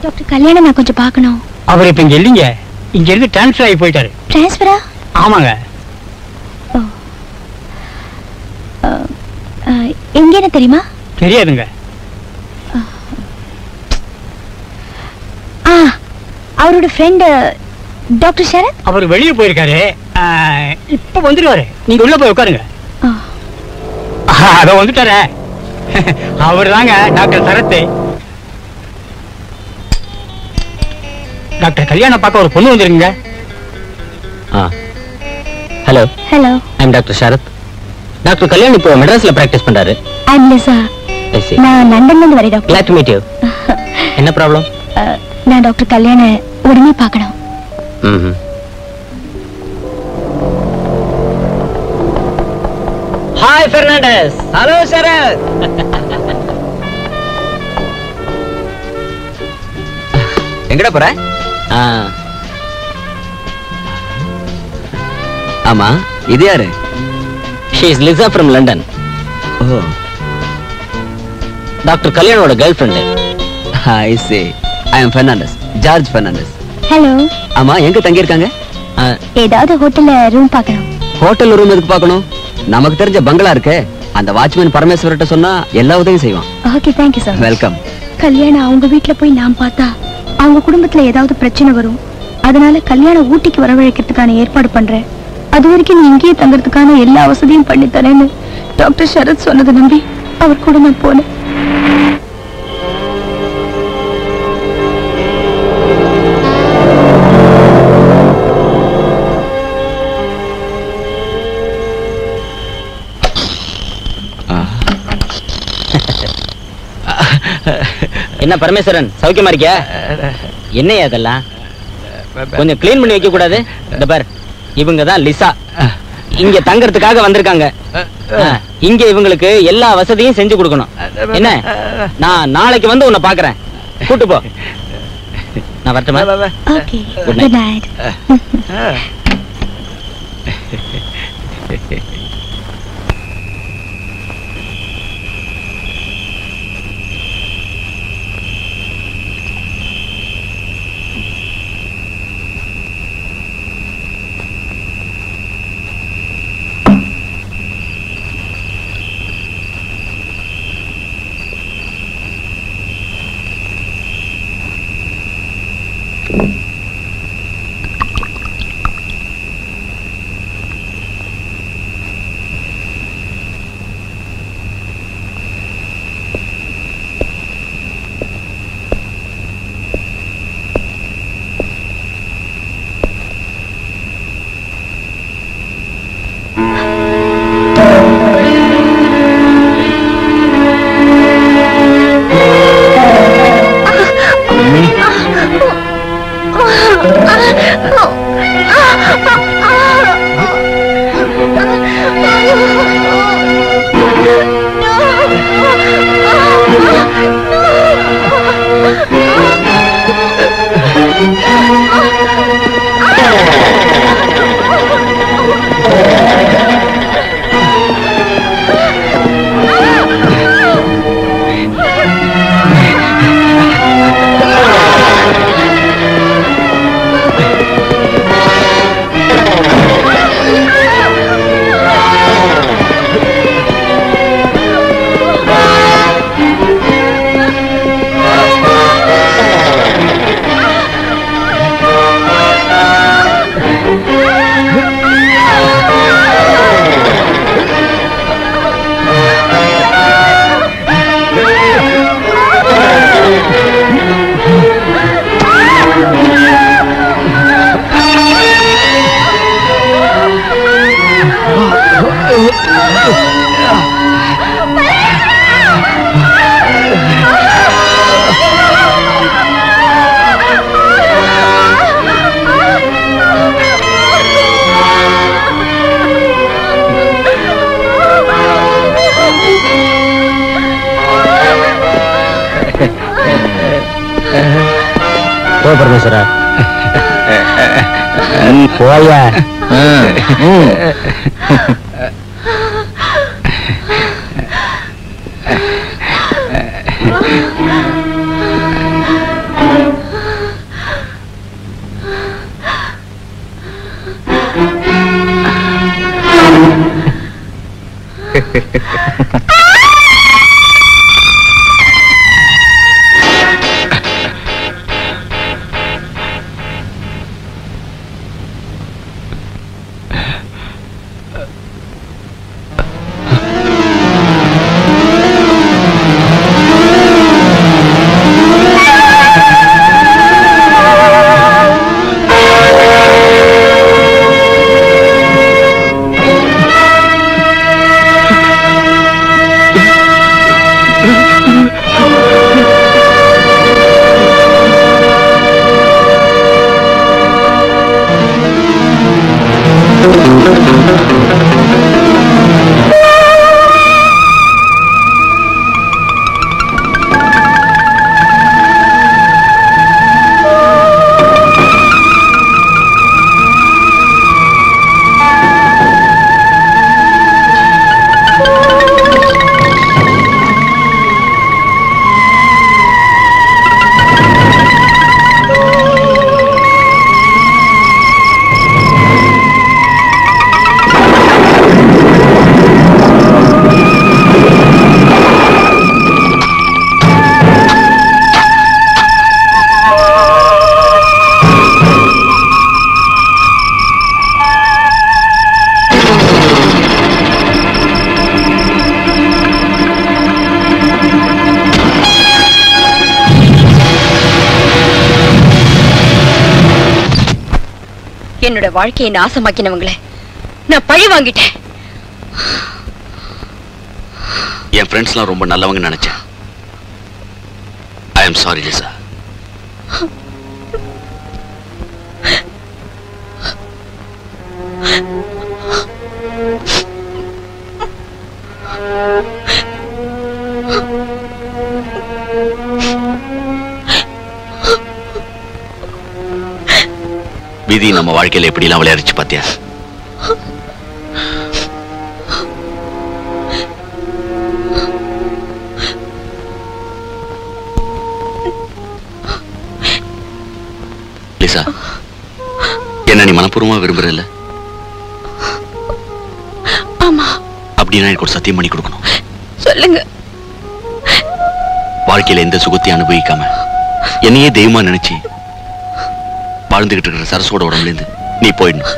டாக்டர் கல்யாணம் நான் கொஞ்சம் பார்க்கணும். அவர் இப்ப இங்க இல்லைங்க, இங்க இருந்து டிரான்ஸ்பர் ஆகி போயிட்டாரு. டிரான்ஸ்பரா? ஆமாங்க. எங்க என்ன தெரியுமா? தெரியாதுங்க. அவரோட ஃப்ரெண்ட் டாக்டர் சரத். அவர் வெளியே போயிருக்காரு, இப்ப வந்துருவாரு. நீங்க உள்ள போய் உட்காருங்க. அத வந்துட்டார. அவர் தாங்க டாக்டர் சரத். டாக்டர் கல்யாணம் பார்க்க ஒரு பொண்ணு வந்துருங்க. Hello hello, I am doctor Sharath. Doctor Kalyan இப்போ மெட்ராஸ்ல பிராக்டிஸ் பண்றாரு. I am Lisa. நான் லண்டன்ல இருந்து வரேன் doctor. Glad to meet you. என்ன ப்ராப்ளம்? நான் டாக்டர் கல்யாண உடனே பார்க்கணும். ஹாய் பெர்னாண்டஸ். ஹலோ சரத். எங்கடா போற? ஆமா, இது யாரு? She is Lisa from London. ஓ, டாக்டர் கல்யாணோட girlfriend. I see. I am Fernandez, George Fernandez. Hello. ஆமா, எங்க தங்கி இருக்காங்க? ஏதாவது ஹோட்டல்ல ரூம் பார்க்கணும். ஹோட்டல்ல ரூம் எதுக்கு பார்க்கணும்? நமக்கு தெரிஞ்ச பங்களா இருக்கு. அந்த வாட்ச்மேன் பரமேஸ்வரட்ட சொன்னா எல்லா உதவியும் செய்வான். Okay, thank you sir. Welcome. கல்யாணம் அவங்க வீட்ல போய் நான் பார்த்தா அவங்க குடும்பத்துல ஏதாவது பிரச்சனை வரும். அதனால கல்யாணம் ஊட்டிக்கு வரவழைக்கிறதுக்கான ஏற்பாடு பண்றேன். அது வரைக்கும் நீ இங்கேயே தங்கறதுக்கான எல்லா வசதியும் பண்ணி தரேன்னு டாக்டர் சரத் சொன்னதை நம்பி அவர் கூட நான் போனேன். என்ன பரமேஸ்வரன், சௌக்கியமா இருக்கியா? என்னையா அதெல்லாம் கொஞ்சம் கிளீன் பண்ணி வைக்க கூடாது? இந்த பார், இவங்க தான் லிசா. இங்க தங்கறதுக்காக வந்திருக்காங்க. இங்க இவங்களுக்கு எல்லா வசதியும் செஞ்சு கொடுக்கணும். என்ன, நான் நாளைக்கு வந்து உன்னை பாக்குறேன். கூட்டு போ. நான் வரட்டுமா? Okay, good night. போ பரமேஸ்வரா. போயா. என்னோட வாழ்க்கையை நாசமாக்கினவங்களே நான் பழி வாங்கிட்டேன். என் ஃப்ரெண்ட்ஸ்லாம் ரொம்ப நல்லவங்க நினைச்சேன். I am sorry Lisa. விதி நம்ம வாழ்க்கையில எப்படிலாம் விளையாடிச்சு பாத்தியா? லிசா, என்ன நீ மனப்பூர்வமா விரும்புறல்ல? ஆமா. அப்படின்னா எனக்கு ஒரு சத்தியம் பண்ணி கொடுக்கணும். சொல்லுங்க. வாழ்க்கையில எந்த சுகத்தையும் அனுபவிக்காம என்னையே தெய்வமா நினைச்சு வாழ்ந்துகிட்டு இருக்கிற சரசோட உடம்புல இருந்து நீ போயிடணும்.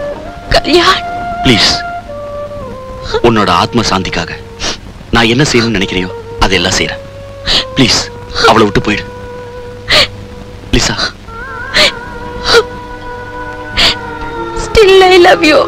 கல்யாண், பிளீஸ். உன்னோட ஆத்ம சாந்திக்காக நான் என்ன செய்யணும்னு நினைக்கிறியோ அதெல்லாம் செய்யறேன். பிளீஸ் அவளை விட்டு போயிடு Lisa. Still I love you.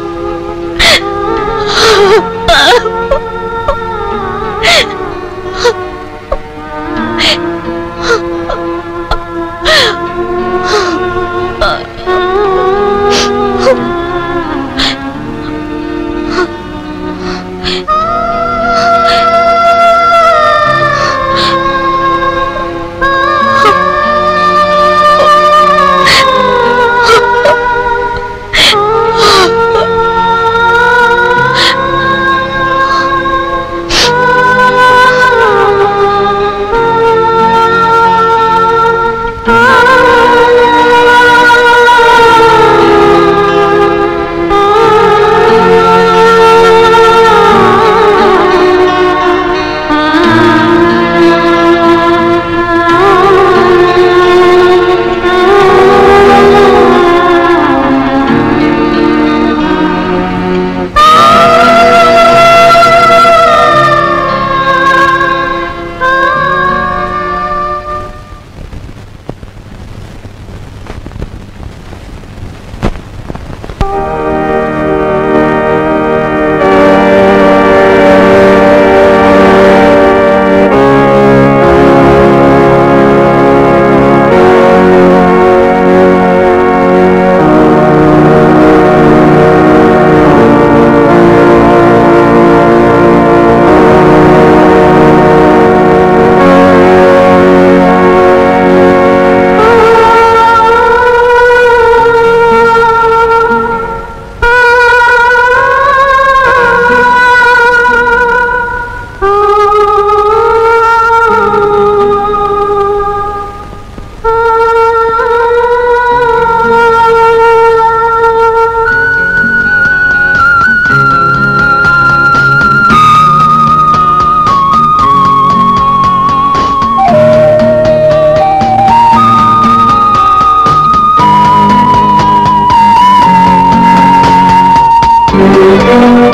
Thank you.